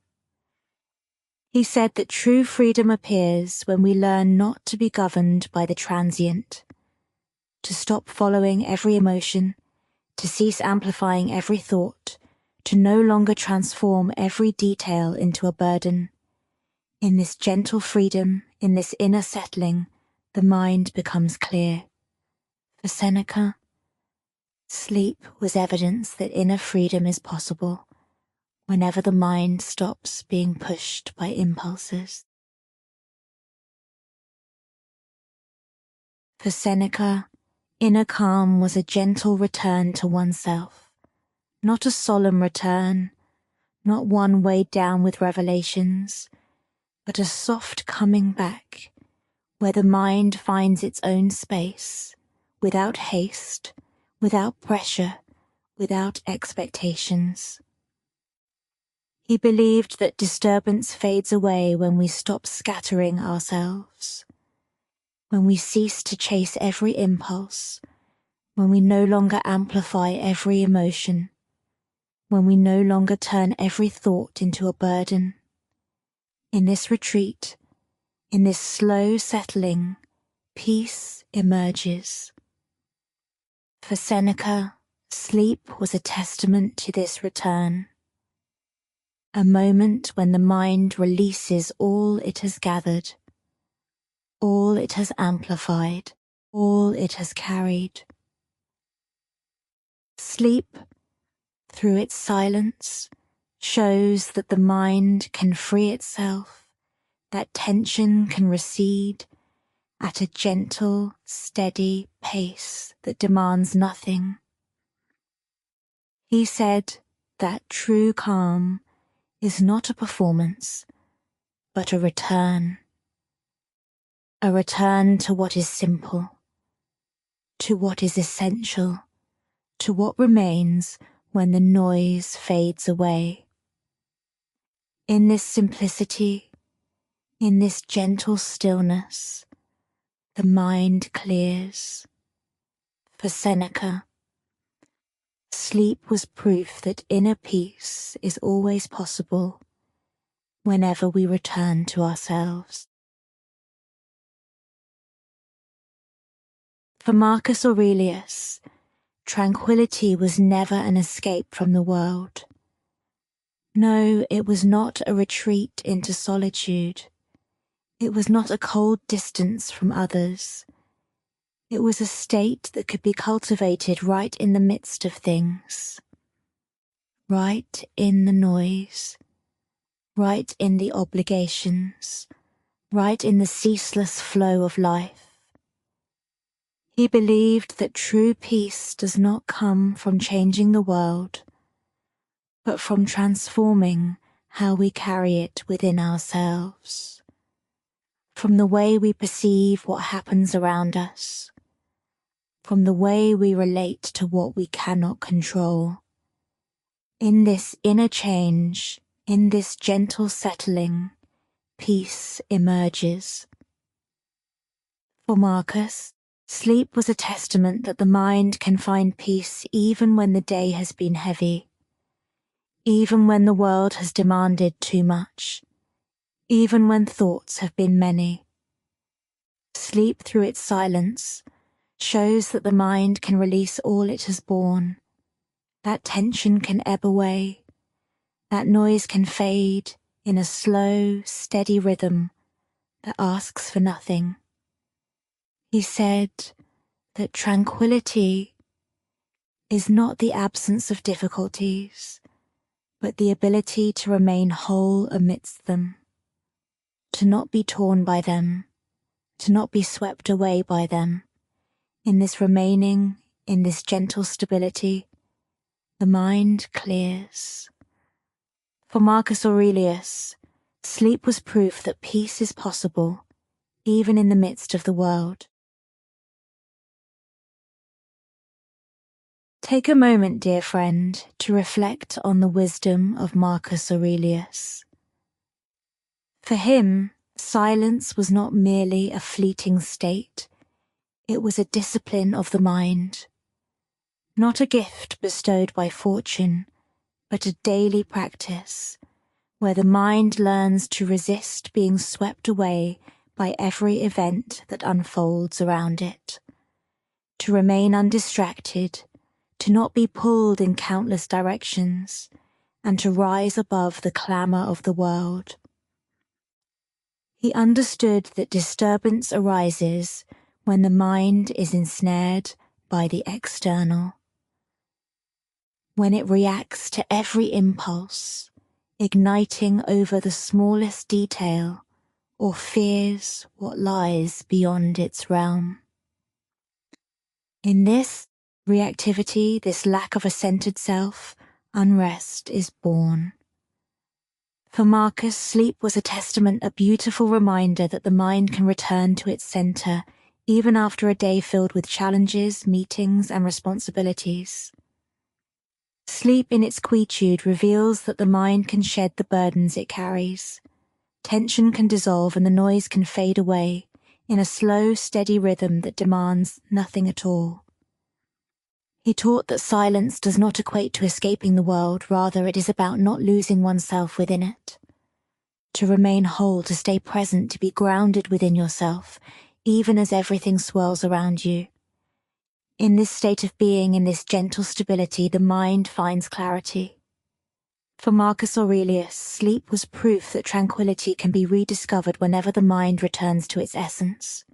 He said that true freedom appears when we learn not to be governed by the transient, to stop following every emotion, to cease amplifying every thought, to no longer transform every detail into a burden. In this gentle freedom, in this inner settling, the mind becomes clear. For Seneca, sleep was evidence that inner freedom is possible whenever the mind stops being pushed by impulses. For Seneca, inner calm was a gentle return to oneself, not a solemn return, not one weighed down with revelations, but a soft coming back, where the mind finds its own space, without haste, without pressure, without expectations. He believed that disturbance fades away when we stop scattering ourselves, when we cease to chase every impulse, when we no longer amplify every emotion, when we no longer turn every thought into a burden. In this retreat, in this slow settling, peace emerges. For Seneca, sleep was a testament to this return, a moment when the mind releases all it has gathered, all it has amplified, all it has carried. Sleep, through its silence, shows that the mind can free itself, that tension can recede at a gentle, steady pace that demands nothing. He said that true calm is not a performance, but a return to what is simple, to what is essential, to what remains when the noise fades away. In this simplicity, in this gentle stillness, the mind clears. For Seneca, sleep was proof that inner peace is always possible whenever we return to ourselves. For Marcus Aurelius, tranquility was never an escape from the world. No, it was not a retreat into solitude. It was not a cold distance from others. It was a state that could be cultivated right in the midst of things, right in the noise, right in the obligations, right in the ceaseless flow of life. He believed that true peace does not come from changing the world, but from transforming how we carry it within ourselves. from the way we perceive what happens around us, from the way we relate to what we cannot control. In this inner change, in this gentle settling, peace emerges. For Marcus, sleep was a testament that the mind can find peace even when the day has been heavy, even when the world has demanded too much, even when thoughts have been many. Sleep through its silence shows that the mind can release all it has borne, that tension can ebb away, that noise can fade in a slow, steady rhythm that asks for nothing. He said that tranquility is not the absence of difficulties, but the ability to remain whole amidst them, to not be torn by them, to not be swept away by them. In this remaining, in this gentle stability, the mind clears. For Marcus Aurelius, sleep was proof that peace is possible, even in the midst of the world. Take a moment, dear friend, to reflect on the wisdom of Marcus Aurelius. For him, silence was not merely a fleeting state, it was a discipline of the mind. Not a gift bestowed by fortune, but a daily practice, where the mind learns to resist being swept away by every event that unfolds around it, to remain undistracted, to not be pulled in countless directions, and to rise above the clamour of the world. He understood that disturbance arises when the mind is ensnared by the external, when it reacts to every impulse, igniting over the smallest detail, or fears what lies beyond its realm. In this reactivity, this lack of a centered self, unrest is born. For Marcus, sleep was a testament, a beautiful reminder that the mind can return to its center even after a day filled with challenges, meetings, and responsibilities. Sleep in its quietude reveals that the mind can shed the burdens it carries. Tension can dissolve and the noise can fade away in a slow, steady rhythm that demands nothing at all. He taught that silence does not equate to escaping the world, rather it is about not losing oneself within it. To remain whole, to stay present, to be grounded within yourself, even as everything swirls around you. In this state of being, in this gentle stability, the mind finds clarity. For Marcus Aurelius, sleep was proof that tranquility can be rediscovered whenever the mind returns to its essence.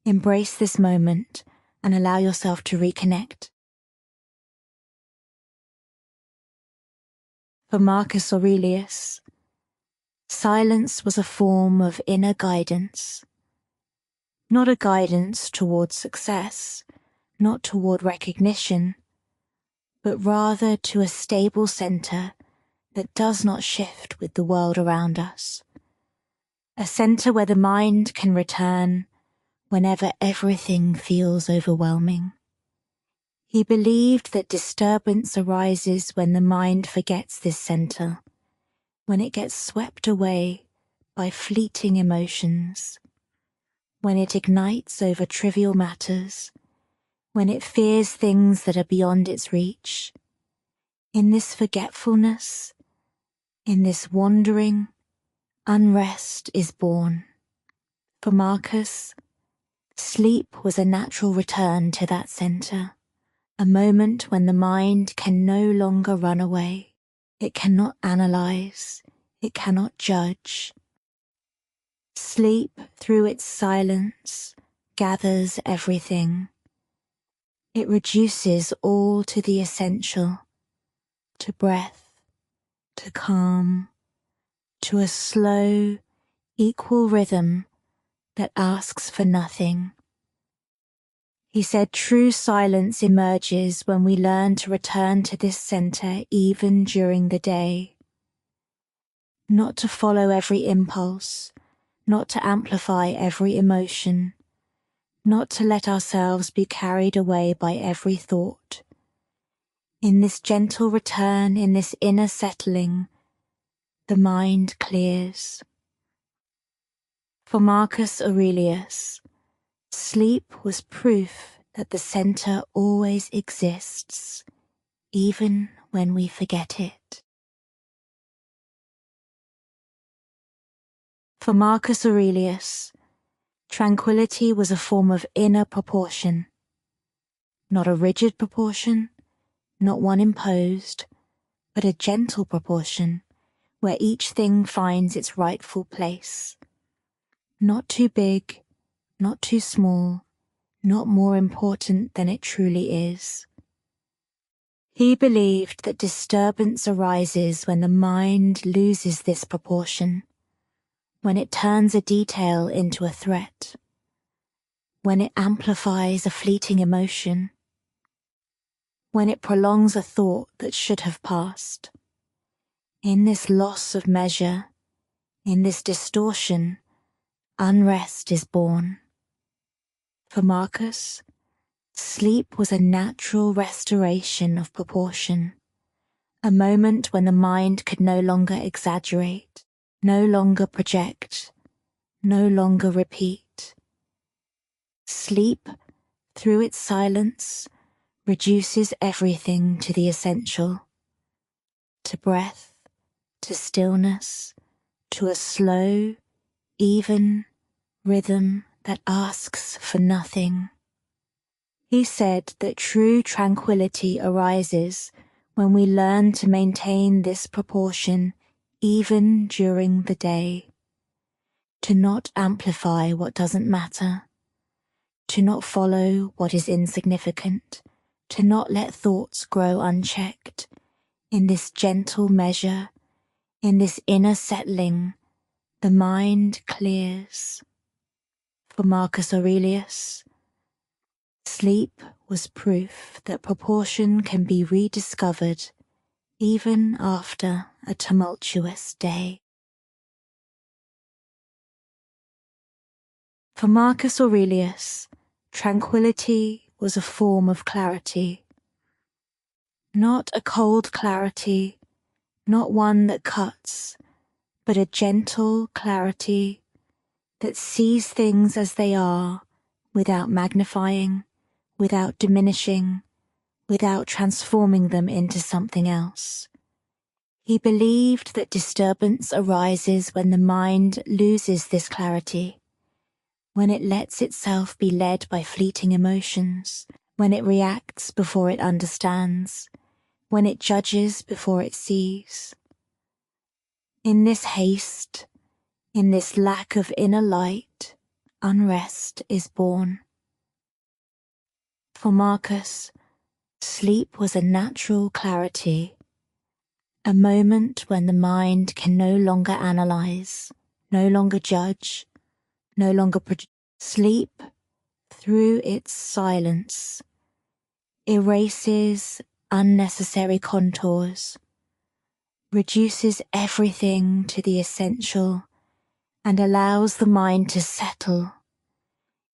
Embrace this moment and allow yourself to reconnect. For Marcus Aurelius, silence was a form of inner guidance. Not a guidance toward success, not toward recognition, but rather to a stable center that does not shift with the world around us. A center where the mind can return whenever everything feels overwhelming. He believed that disturbance arises when the mind forgets this center, when it gets swept away by fleeting emotions, when it ignites over trivial matters, when it fears things that are beyond its reach. In this forgetfulness, in this wandering, unrest is born. For Marcus, sleep was a natural return to that center, a moment when the mind can no longer run away. It cannot analyze, it cannot judge. Sleep, through its silence, gathers everything. It reduces all to the essential, to breath, to calm, to a slow, equal rhythm that asks for nothing. He said true silence emerges when we learn to return to this center even during the day. Not to follow every impulse, not to amplify every emotion, not to let ourselves be carried away by every thought. In this gentle return, in this inner settling, the mind clears. For Marcus Aurelius, sleep was proof that the center always exists, even when we forget it. For Marcus Aurelius, tranquility was a form of inner proportion, not a rigid proportion, not one imposed, but a gentle proportion where each thing finds its rightful place. Not too big, not too small, not more important than it truly is. He believed that disturbance arises when the mind loses this proportion, when it turns a detail into a threat, when it amplifies a fleeting emotion, when it prolongs a thought that should have passed. In this loss of measure, in this distortion, unrest is born. For Marcus, sleep was a natural restoration of proportion, a moment when the mind could no longer exaggerate, no longer project, no longer repeat. Sleep, through its silence, reduces everything to the essential, to breath, to stillness, to a slow, even rhythm that asks for nothing. He said that true tranquility arises when we learn to maintain this proportion even during the day, to not amplify what doesn't matter, to not follow what is insignificant, to not let thoughts grow unchecked. In this gentle measure, in this inner settling, the mind clears. For Marcus Aurelius, sleep was proof that proportion can be rediscovered even after a tumultuous day. For Marcus Aurelius, tranquility was a form of clarity. Not a cold clarity, not one that cuts, but a gentle clarity that sees things as they are, without magnifying, without diminishing, without transforming them into something else. He believed that disturbance arises when the mind loses this clarity, when it lets itself be led by fleeting emotions, when it reacts before it understands, when it judges before it sees. In this haste, in this lack of inner light, unrest is born. For Marcus, sleep was a natural clarity, a moment when the mind can no longer analyze, no longer judge, no longer project. Sleep, through its silence, erases unnecessary contours, reduces everything to the essential, and allows the mind to settle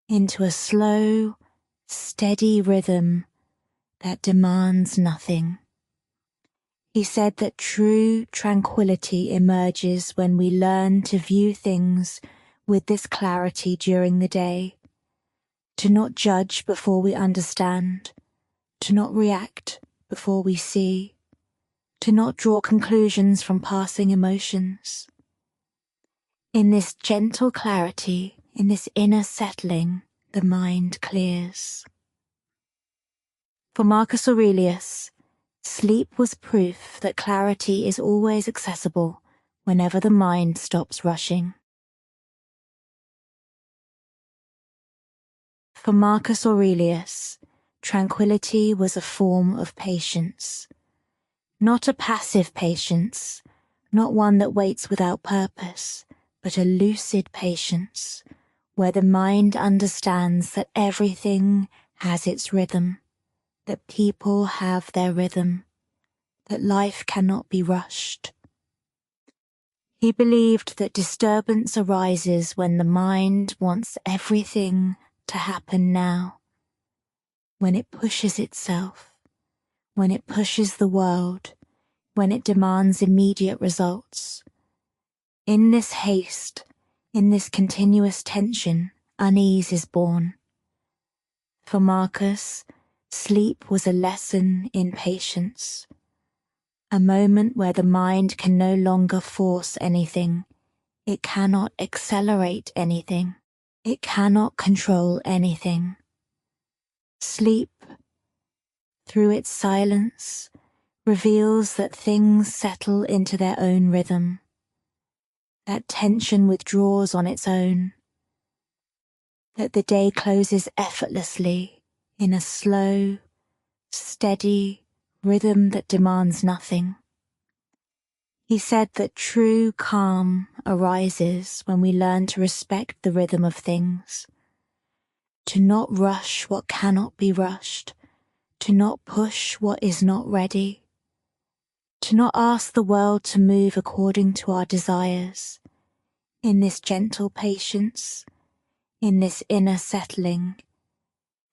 into a slow, steady rhythm that demands nothing. He said that true tranquility emerges when we learn to view things with this clarity during the day, to not judge before we understand, to not react before we see, to not draw conclusions from passing emotions. In this gentle clarity, in this inner settling, the mind clears. For Marcus Aurelius, sleep was proof that clarity is always accessible whenever the mind stops rushing. For Marcus Aurelius, tranquility was a form of patience. Not a passive patience, not one that waits without purpose, but a lucid patience, where the mind understands that everything has its rhythm, that people have their rhythm, that life cannot be rushed. He believed that disturbance arises when the mind wants everything to happen now, when it pushes itself, when it pushes the world, when it demands immediate results. In this haste, in this continuous tension, unease is born. For Marcus, sleep was a lesson in patience, a moment where the mind can no longer force anything. It cannot accelerate anything. It cannot control anything. Sleep, through its silence, reveals that things settle into their own rhythm, that tension withdraws on its own, that the day closes effortlessly in a slow, steady rhythm that demands nothing. He said that true calm arises when we learn to respect the rhythm of things, to not rush what cannot be rushed, to not push what is not ready, to not ask the world to move according to our desires. In this gentle patience, in this inner settling,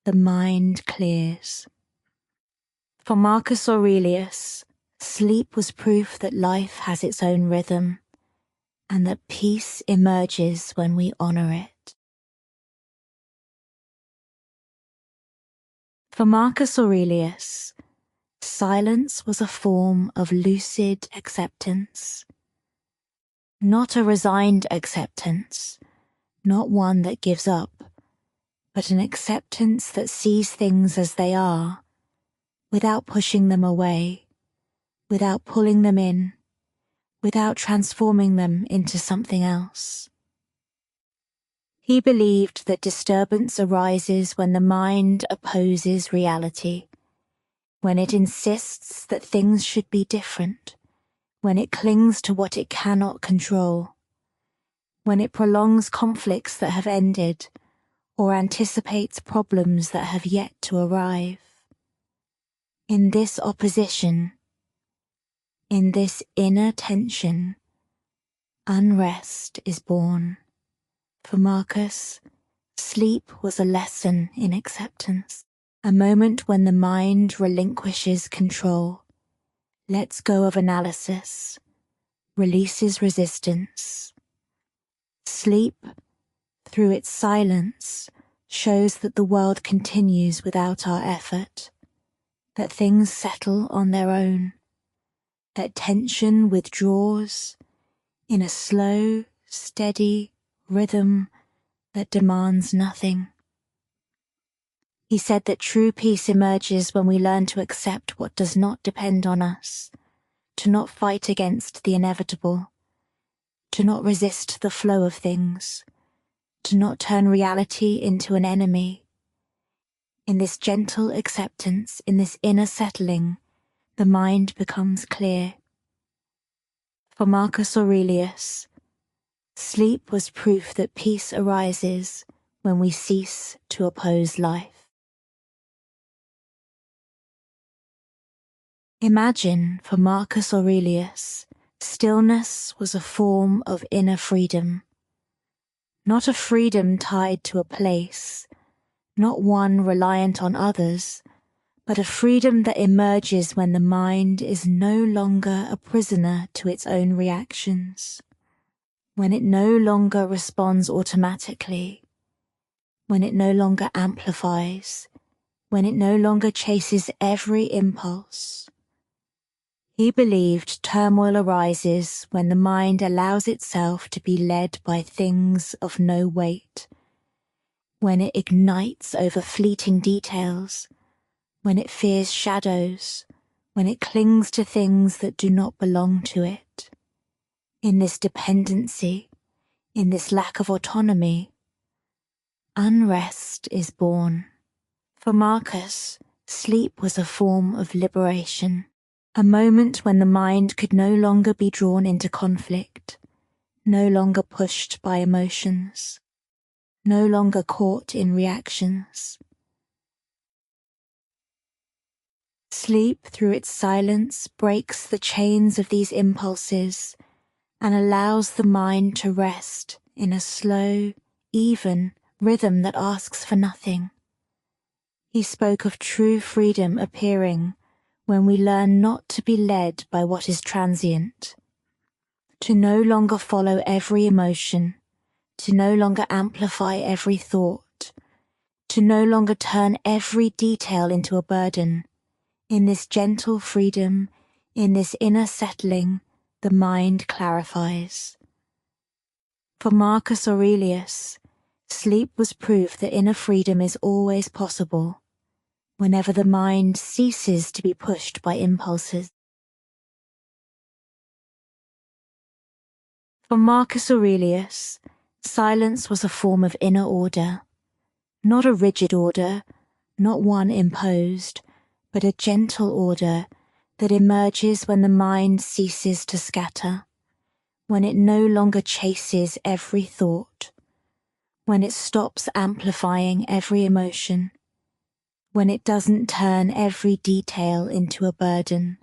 the mind clears. For Marcus Aurelius, sleep was proof that life has its own rhythm, and that peace emerges when we honor it. For Marcus Aurelius, silence was a form of lucid acceptance, not a resigned acceptance, not one that gives up, but an acceptance that sees things as they are, without pushing them away, without pulling them in, without transforming them into something else. He believed that disturbance arises when the mind opposes reality, when it insists that things should be different, when it clings to what it cannot control, when it prolongs conflicts that have ended, or anticipates problems that have yet to arrive. In this opposition, in this inner tension, unrest is born. For Marcus, sleep was a lesson in acceptance, a moment when the mind relinquishes control, lets go of analysis, releases resistance. Sleep, through its silence, shows that the world continues without our effort, that things settle on their own, that tension withdraws in a slow, steady rhythm that demands nothing. He said that true peace emerges when we learn to accept what does not depend on us, to not fight against the inevitable, to not resist the flow of things, to not turn reality into an enemy. In this gentle acceptance, in this inner settling, the mind becomes clear. For Marcus Aurelius, sleep was proof that peace arises when we cease to oppose life. Imagine, for Marcus Aurelius, stillness was a form of inner freedom, not a freedom tied to a place, not one reliant on others, but a freedom that emerges when the mind is no longer a prisoner to its own reactions, when it no longer responds automatically, when it no longer amplifies, when it no longer chases every impulse. He believed turmoil arises when the mind allows itself to be led by things of no weight, when it ignites over fleeting details, when it fears shadows, when it clings to things that do not belong to it. In this dependency, in this lack of autonomy, unrest is born. For Marcus, sleep was a form of liberation, a moment when the mind could no longer be drawn into conflict, no longer pushed by emotions, no longer caught in reactions. Sleep, through its silence, breaks the chains of these impulses and allows the mind to rest in a slow, even rhythm that asks for nothing. He spoke of true freedom appearing when we learn not to be led by what is transient, to no longer follow every emotion, to no longer amplify every thought, to no longer turn every detail into a burden. In this gentle freedom, in this inner settling, the mind clarifies. For Marcus Aurelius, sleep was proof that inner freedom is always possible, whenever the mind ceases to be pushed by impulses. For Marcus Aurelius, silence was a form of inner order, not a rigid order, not one imposed, but a gentle order that emerges when the mind ceases to scatter, when it no longer chases every thought, when it stops amplifying every emotion, when it doesn't turn every detail into a burden.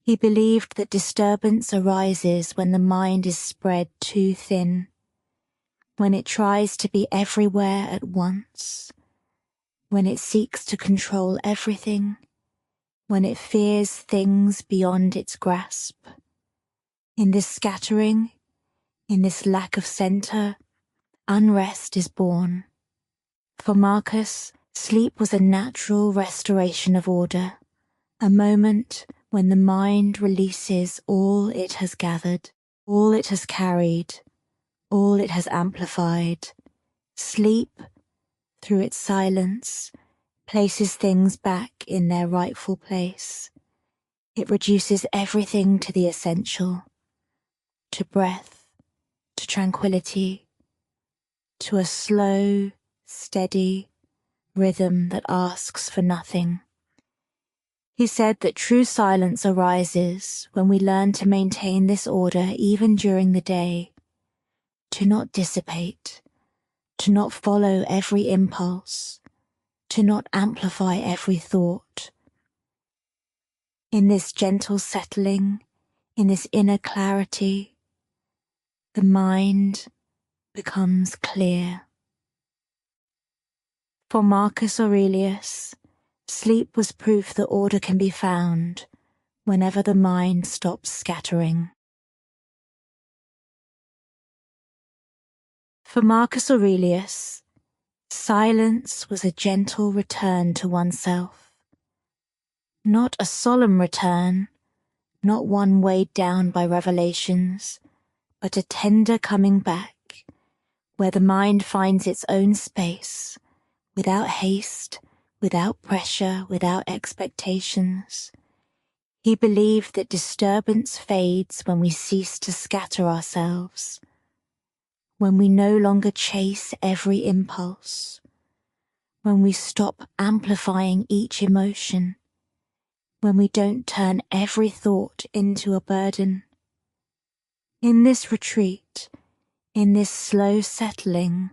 He believed that disturbance arises when the mind is spread too thin, when it tries to be everywhere at once, when it seeks to control everything, when it fears things beyond its grasp. In this scattering, in this lack of center, unrest is born. For Marcus, sleep was a natural restoration of order, a moment when the mind releases all it has gathered, all it has carried, all it has amplified. Sleep, through its silence, places things back in their rightful place. It reduces everything to the essential, to breath, to tranquility, to a slow, steady rhythm that asks for nothing. He said that true silence arises when we learn to maintain this order even during the day, to not dissipate, to not follow every impulse, to not amplify every thought. In this gentle settling, in this inner clarity, the mind becomes clear. For Marcus Aurelius, sleep was proof that order can be found whenever the mind stops scattering. For Marcus Aurelius, silence was a gentle return to oneself. Not a solemn return, not one weighed down by revelations, but a tender coming back, where the mind finds its own space, without haste, without pressure, without expectations. He believed that disturbance fades when we cease to scatter ourselves, when we no longer chase every impulse, when we stop amplifying each emotion, when we don't turn every thought into a burden. In this retreat, in this slow settling,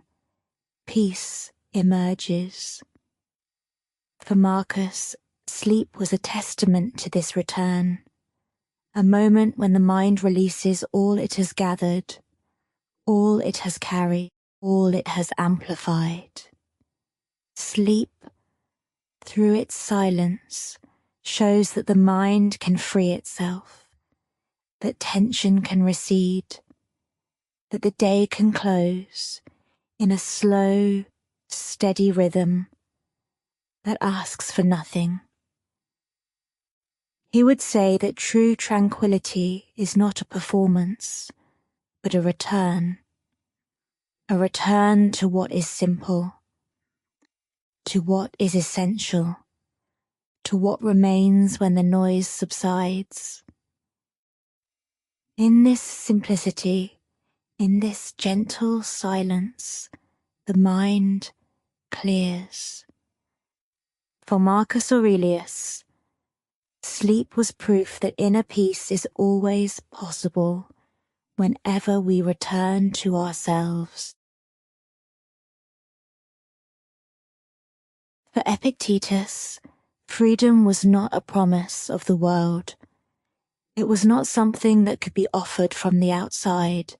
peace emerges. For Marcus, sleep was a testament to this return, a moment when the mind releases all it has gathered, all it has carried, all it has amplified. Sleep, through its silence, shows that the mind can free itself, that tension can recede, that the day can close in a slow, steady rhythm that asks for nothing. He would say that true tranquility is not a performance, but a return to what is simple, to what is essential, to what remains when the noise subsides. In this simplicity, in this gentle silence, the mind clears. For Marcus Aurelius, sleep was proof that inner peace is always possible whenever we return to ourselves. For Epictetus, freedom was not a promise of the world. It was not something that could be offered from the outside.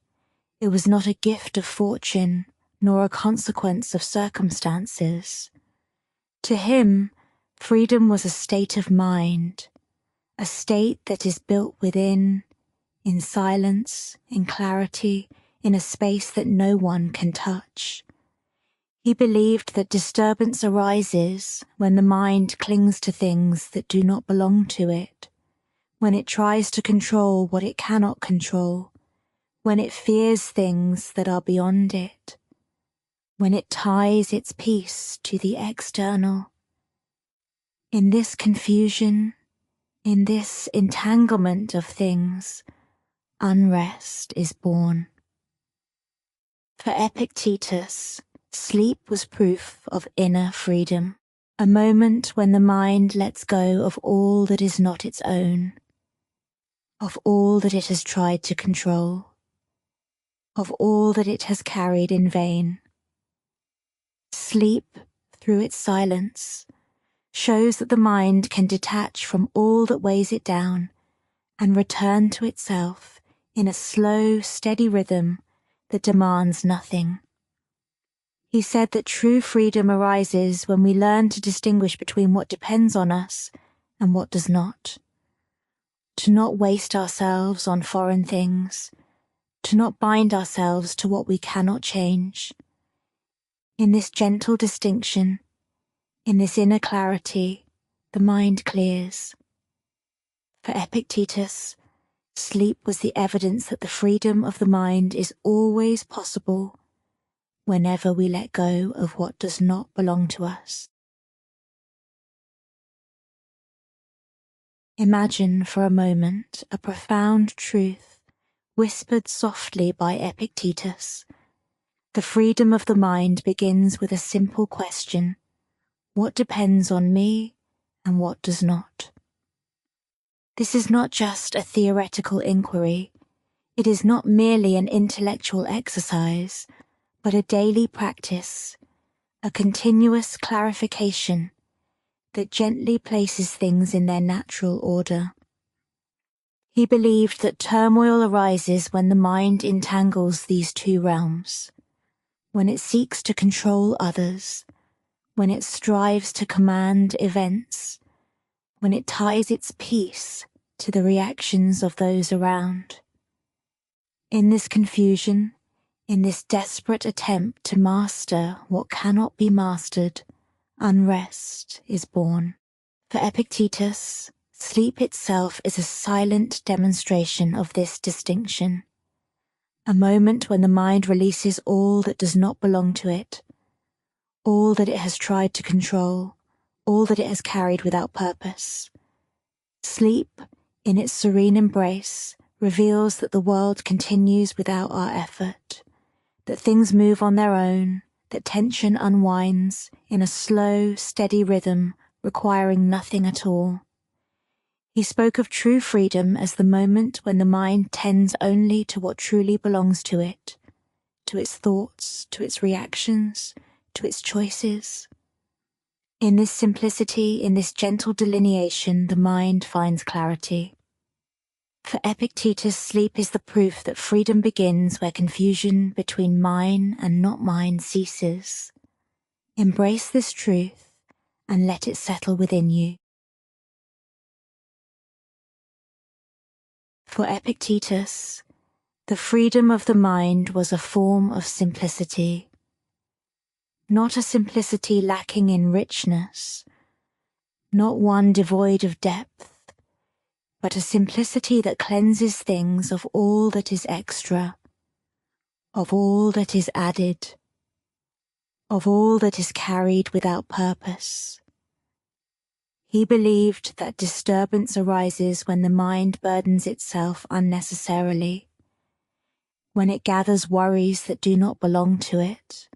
It was not a gift of fortune, nor a consequence of circumstances. To him, freedom was a state of mind, a state that is built within, in silence, in clarity, in a space that no one can touch. He believed that disturbance arises when the mind clings to things that do not belong to it, when it tries to control what it cannot control, when it fears things that are beyond it, when it ties its peace to the external. In this confusion, in this entanglement of things, unrest is born. For Epictetus, sleep was proof of inner freedom, a moment when the mind lets go of all that is not its own, of all that it has tried to control, of all that it has carried in vain. Sleep, through its silence, shows that the mind can detach from all that weighs it down and return to itself in a slow, steady rhythm that demands nothing. He said that true freedom arises when we learn to distinguish between what depends on us and what does not. To not waste ourselves on foreign things, to not bind ourselves to what we cannot change. In this gentle distinction, in this inner clarity, the mind clears. For Epictetus, sleep was the evidence that the freedom of the mind is always possible whenever we let go of what does not belong to us. Imagine for a moment a profound truth whispered softly by Epictetus. The freedom of the mind begins with a simple question: what depends on me and what does not? This is not just a theoretical inquiry. It is not merely an intellectual exercise, but a daily practice, a continuous clarification that gently places things in their natural order. He believed that turmoil arises when the mind entangles these two realms, when it seeks to control others, when it strives to command events, when it ties its peace to the reactions of those around. In this confusion, in this desperate attempt to master what cannot be mastered, unrest is born. For Epictetus, sleep itself is a silent demonstration of this distinction, a moment when the mind releases all that does not belong to it, all that it has tried to control, all that it has carried without purpose. Sleep, in its serene embrace, reveals that the world continues without our effort, that things move on their own, that tension unwinds in a slow, steady rhythm requiring nothing at all. He spoke of true freedom as the moment when the mind tends only to what truly belongs to it, to its thoughts, to its reactions, to its choices. In this simplicity, in this gentle delineation, the mind finds clarity. For Epictetus, sleep is the proof that freedom begins where confusion between mine and not mine ceases. Embrace this truth and let it settle within you. For Epictetus, the freedom of the mind was a form of simplicity, not a simplicity lacking in richness, not one devoid of depth, but a simplicity that cleanses things of all that is extra, of all that is added, of all that is carried without purpose. He believed that disturbance arises when the mind burdens itself unnecessarily, when it gathers worries that do not belong to it,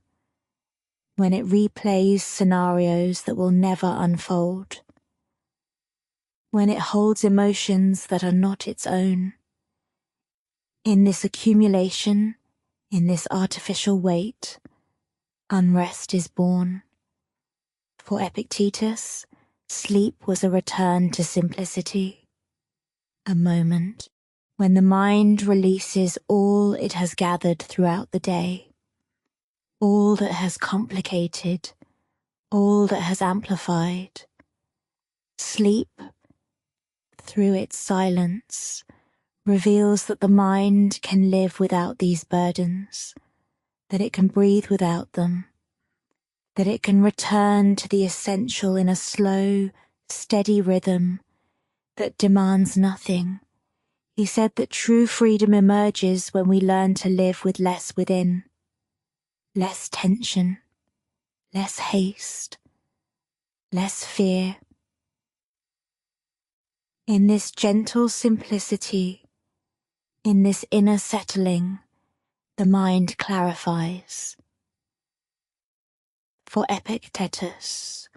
when it replays scenarios that will never unfold, when it holds emotions that are not its own. In this accumulation, in this artificial weight, unrest is born. For Epictetus, sleep was a return to simplicity. A moment when the mind releases all it has gathered throughout the day, all that has complicated, all that has amplified. Sleep, through its silence, reveals that the mind can live without these burdens, that it can breathe without them, that it can return to the essential in a slow, steady rhythm that demands nothing. He said that true freedom emerges when we learn to live with less within, less tension, less haste, less fear. In this gentle simplicity, in this inner settling, the mind clarifies. For Epictetus,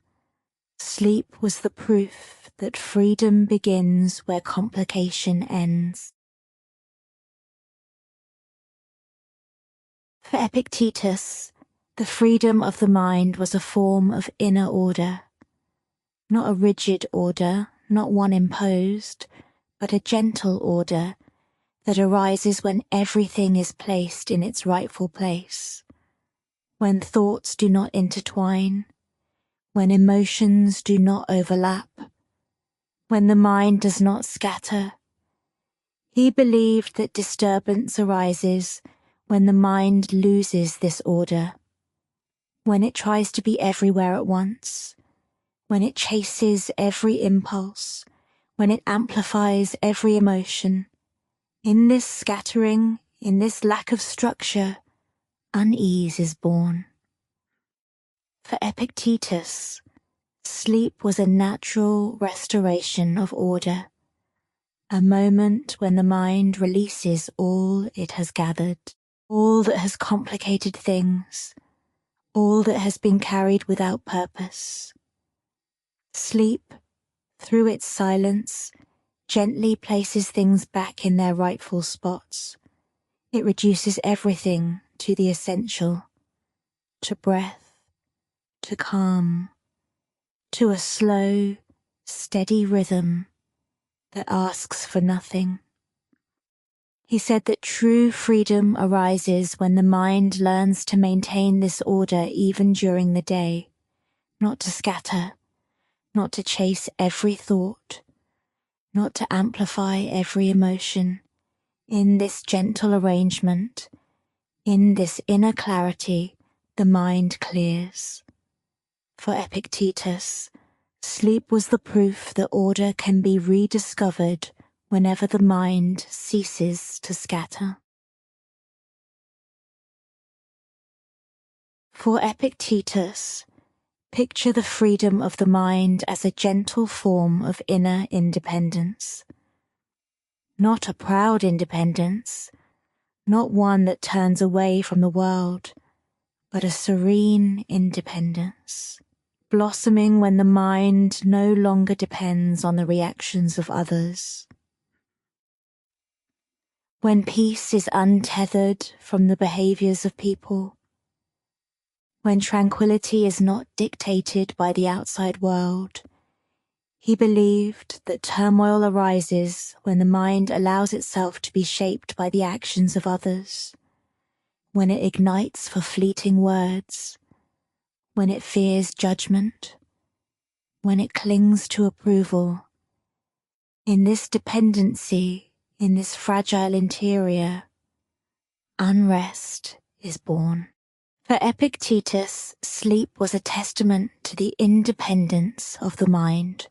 sleep was the proof that freedom begins where complication ends. For Epictetus, the freedom of the mind was a form of inner order, not a rigid order, not one imposed, but a gentle order that arises when everything is placed in its rightful place, when thoughts do not intertwine, when emotions do not overlap, when the mind does not scatter. He believed that disturbance arises when the mind loses this order, when it tries to be everywhere at once, when it chases every impulse, when it amplifies every emotion. In this scattering, in this lack of structure, unease is born. For Epictetus, sleep was a natural restoration of order, a moment when the mind releases all it has gathered, all that has complicated things, all that has been carried without purpose. Sleep, through its silence, gently places things back in their rightful spots. It reduces everything to the essential, to breath, to calm, to a slow, steady rhythm that asks for nothing. He said that true freedom arises when the mind learns to maintain this order even during the day, not to scatter, not to chase every thought, not to amplify every emotion. In this gentle arrangement, in this inner clarity, the mind clears. For Epictetus, sleep was the proof that order can be rediscovered whenever the mind ceases to scatter. For Epictetus, picture the freedom of the mind as a gentle form of inner independence. Not a proud independence, not one that turns away from the world, but a serene independence, blossoming when the mind no longer depends on the reactions of others. When peace is untethered from the behaviors of people, when tranquility is not dictated by the outside world, he believed that turmoil arises when the mind allows itself to be shaped by the actions of others, when it ignites for fleeting words, when it fears judgment, when it clings to approval. In this dependency, in this fragile interior, unrest is born. For Epictetus, sleep was a testament to the independence of the mind,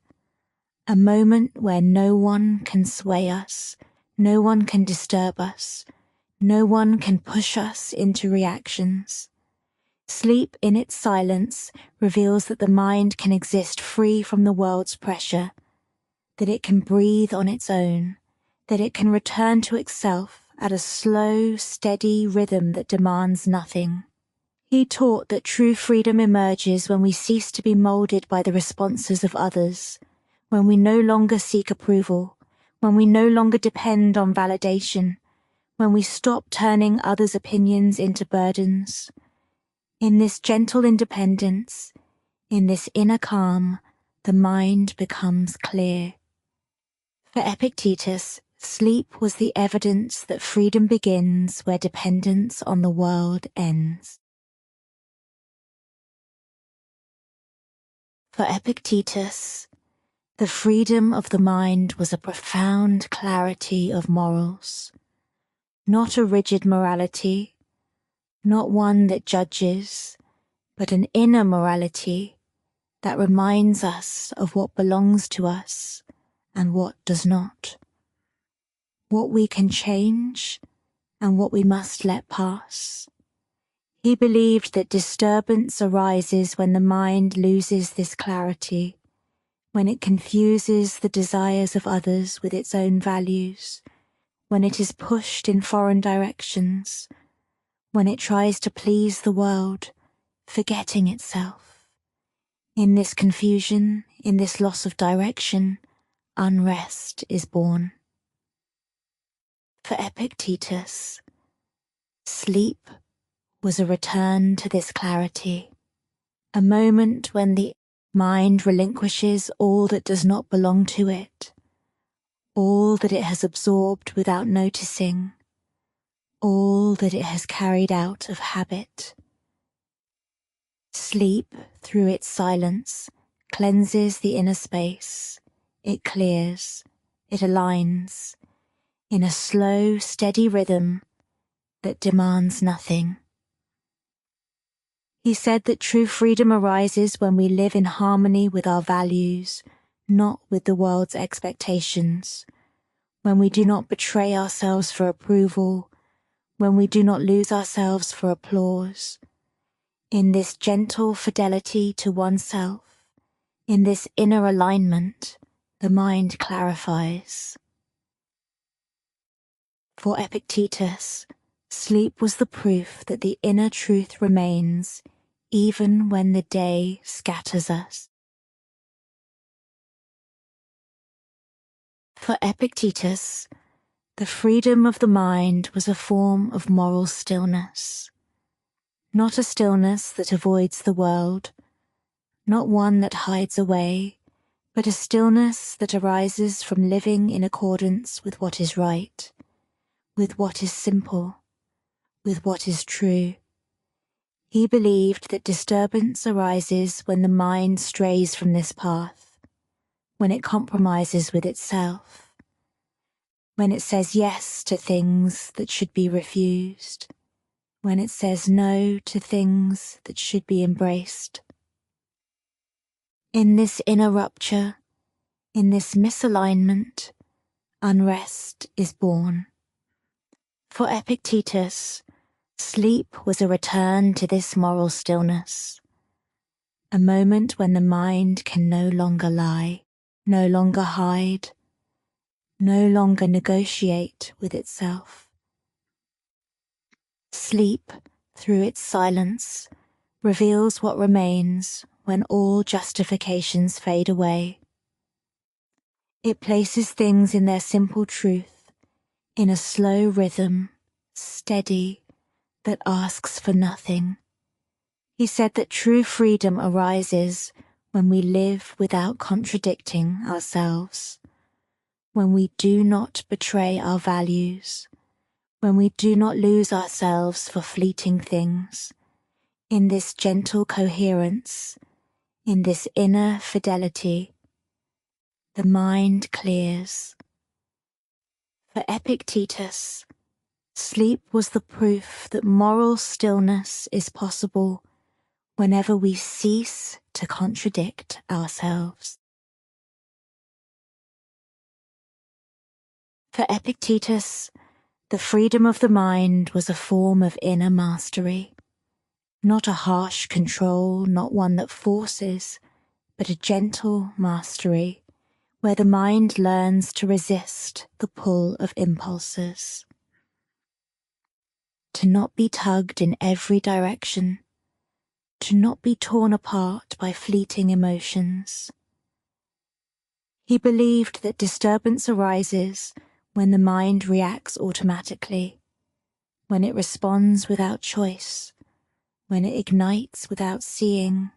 a moment where no one can sway us, no one can disturb us, no one can push us into reactions. Sleep in its silence reveals that the mind can exist free from the world's pressure, that it can breathe on its own, that it can return to itself at a slow, steady rhythm that demands nothing. He taught that true freedom emerges when we cease to be molded by the responses of others, when we no longer seek approval, when we no longer depend on validation, when we stop turning others' opinions into burdens. In this gentle independence, in this inner calm, the mind becomes clear. For Epictetus, sleep was the evidence that freedom begins where dependence on the world ends. For Epictetus, the freedom of the mind was a profound clarity of morals, not a rigid morality, not one that judges, but an inner morality that reminds us of what belongs to us and what does not, what we can change and what we must let pass. He believed that disturbance arises when the mind loses this clarity, when it confuses the desires of others with its own values, when it is pushed in foreign directions, when it tries to please the world, forgetting itself. In this confusion, in this loss of direction, unrest is born. For Epictetus, sleep was a return to this clarity, a moment when the mind relinquishes all that does not belong to it, all that it has absorbed without noticing, all that it has carried out of habit. Sleep, through its silence, cleanses the inner space. It clears, it aligns, in a slow, steady rhythm that demands nothing. He said that true freedom arises when we live in harmony with our values, not with the world's expectations, when we do not betray ourselves for approval, when we do not lose ourselves for applause. In this gentle fidelity to oneself, in this inner alignment, the mind clarifies. For Epictetus, sleep was the proof that the inner truth remains even when the day scatters us. For Epictetus, the freedom of the mind was a form of moral stillness, not a stillness that avoids the world, not one that hides away, but a stillness that arises from living in accordance with what is right, with what is simple, with what is true. He believed that disturbance arises when the mind strays from this path, when it compromises with itself, when it says yes to things that should be refused, when it says no to things that should be embraced. In this inner rupture, in this misalignment, unrest is born. For Epictetus, sleep was a return to this moral stillness, a moment when the mind can no longer lie, no longer hide, no longer negotiate with itself. Sleep, through its silence, reveals what remains when all justifications fade away. It places things in their simple truth, in a slow rhythm, steady, that asks for nothing. He said that true freedom arises when we live without contradicting ourselves, when we do not betray our values, when we do not lose ourselves for fleeting things. In this gentle coherence, in this inner fidelity, the mind clears. For Epictetus, sleep was the proof that moral stillness is possible whenever we cease to contradict ourselves. For Epictetus, the freedom of the mind was a form of inner mastery, not a harsh control, not one that forces, but a gentle mastery, where the mind learns to resist the pull of impulses, to not be tugged in every direction, to not be torn apart by fleeting emotions. He believed that disturbance arises when the mind reacts automatically, when it responds without choice, when it ignites without seeing,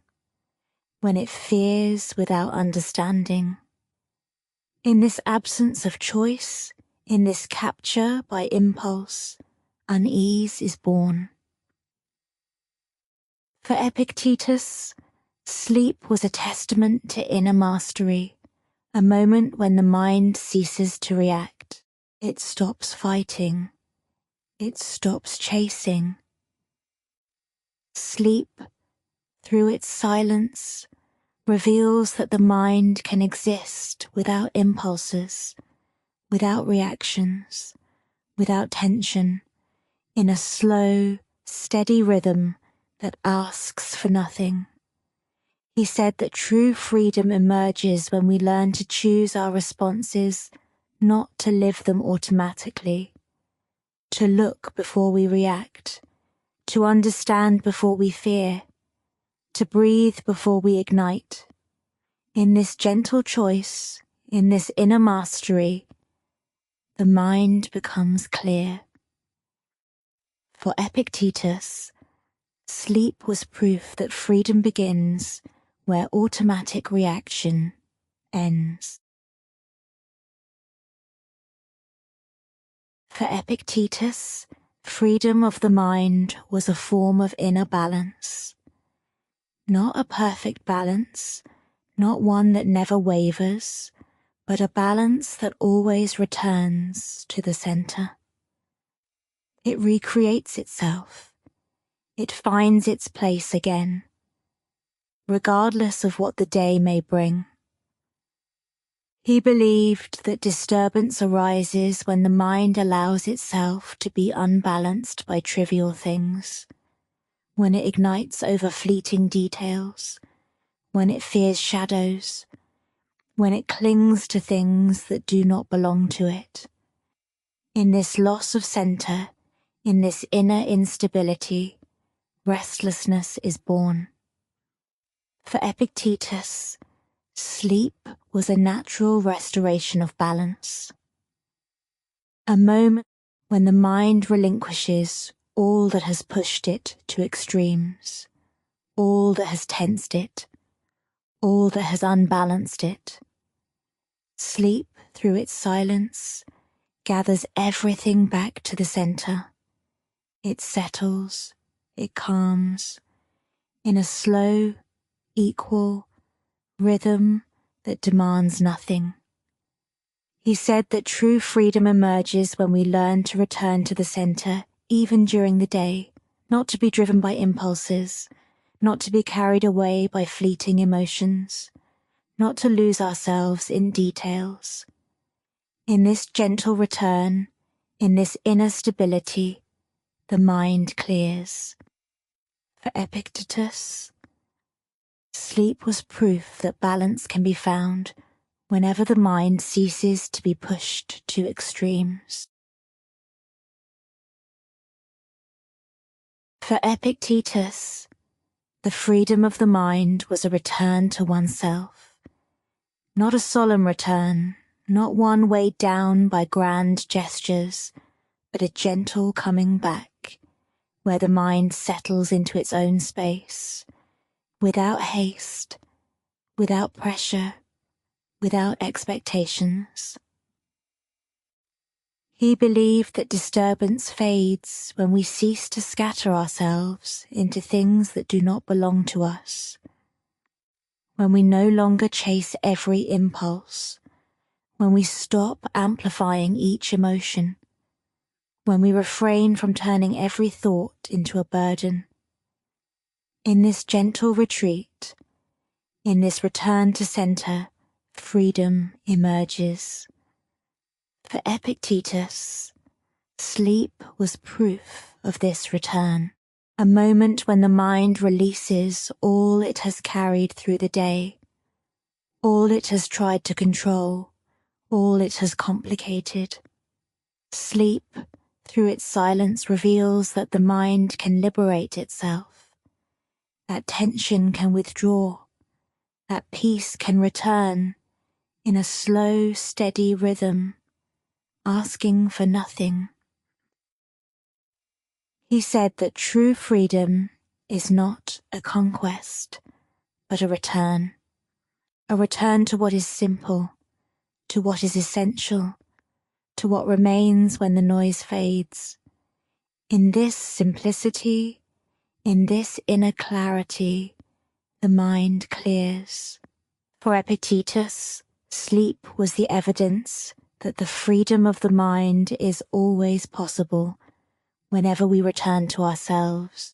when it fears without understanding. In this absence of choice, in this capture by impulse, unease is born. For Epictetus, sleep was a testament to inner mastery, a moment when the mind ceases to react. It stops fighting. It stops chasing. Sleep, through its silence, reveals that the mind can exist without impulses, without reactions, without tension, in a slow, steady rhythm that asks for nothing. He said that true freedom emerges when we learn to choose our responses, not to live them automatically, to look before we react, to understand before we fear, to breathe before we ignite. In this gentle choice, in this inner mastery, the mind becomes clear. For Epictetus, sleep was proof that freedom begins where automatic reaction ends. For Epictetus, freedom of the mind was a form of inner balance. Not a perfect balance, not one that never wavers, but a balance that always returns to the center. It recreates itself. It finds its place again, regardless of what the day may bring. He believed that disturbance arises when the mind allows itself to be unbalanced by trivial things, when it ignites over fleeting details, when it fears shadows, when it clings to things that do not belong to it. In this loss of center, in this inner instability, restlessness is born. For Epictetus, sleep was a natural restoration of balance. A moment when the mind relinquishes all that has pushed it to extremes, all that has tensed it, all that has unbalanced it. Sleep, through its silence, gathers everything back to the center. It settles, it calms, in a slow, equal rhythm that demands nothing. He said that true freedom emerges when we learn to return to the center even during the day, not to be driven by impulses, not to be carried away by fleeting emotions, not to lose ourselves in details. In this gentle return, in this inner stability, the mind clears. For Epictetus, sleep was proof that balance can be found whenever the mind ceases to be pushed to extremes. For Epictetus, the freedom of the mind was a return to oneself, not a solemn return, not one weighed down by grand gestures, but a gentle coming back, where the mind settles into its own space, without haste, without pressure, without expectations. He believed that disturbance fades when we cease to scatter ourselves into things that do not belong to us, when we no longer chase every impulse, when we stop amplifying each emotion, when we refrain from turning every thought into a burden. In this gentle retreat, in this return to center, freedom emerges. For Epictetus, sleep was proof of this return, a moment when the mind releases all it has carried through the day, all it has tried to control, all it has complicated. Sleep, through its silence, reveals that the mind can liberate itself, that tension can withdraw, that peace can return in a slow, steady rhythm, asking for nothing. He said that true freedom is not a conquest, but a return to what is simple, to what is essential, to what remains when the noise fades. In this simplicity, in this inner clarity, the mind clears. For Epictetus, sleep was the evidence that the freedom of the mind is always possible whenever we return to ourselves.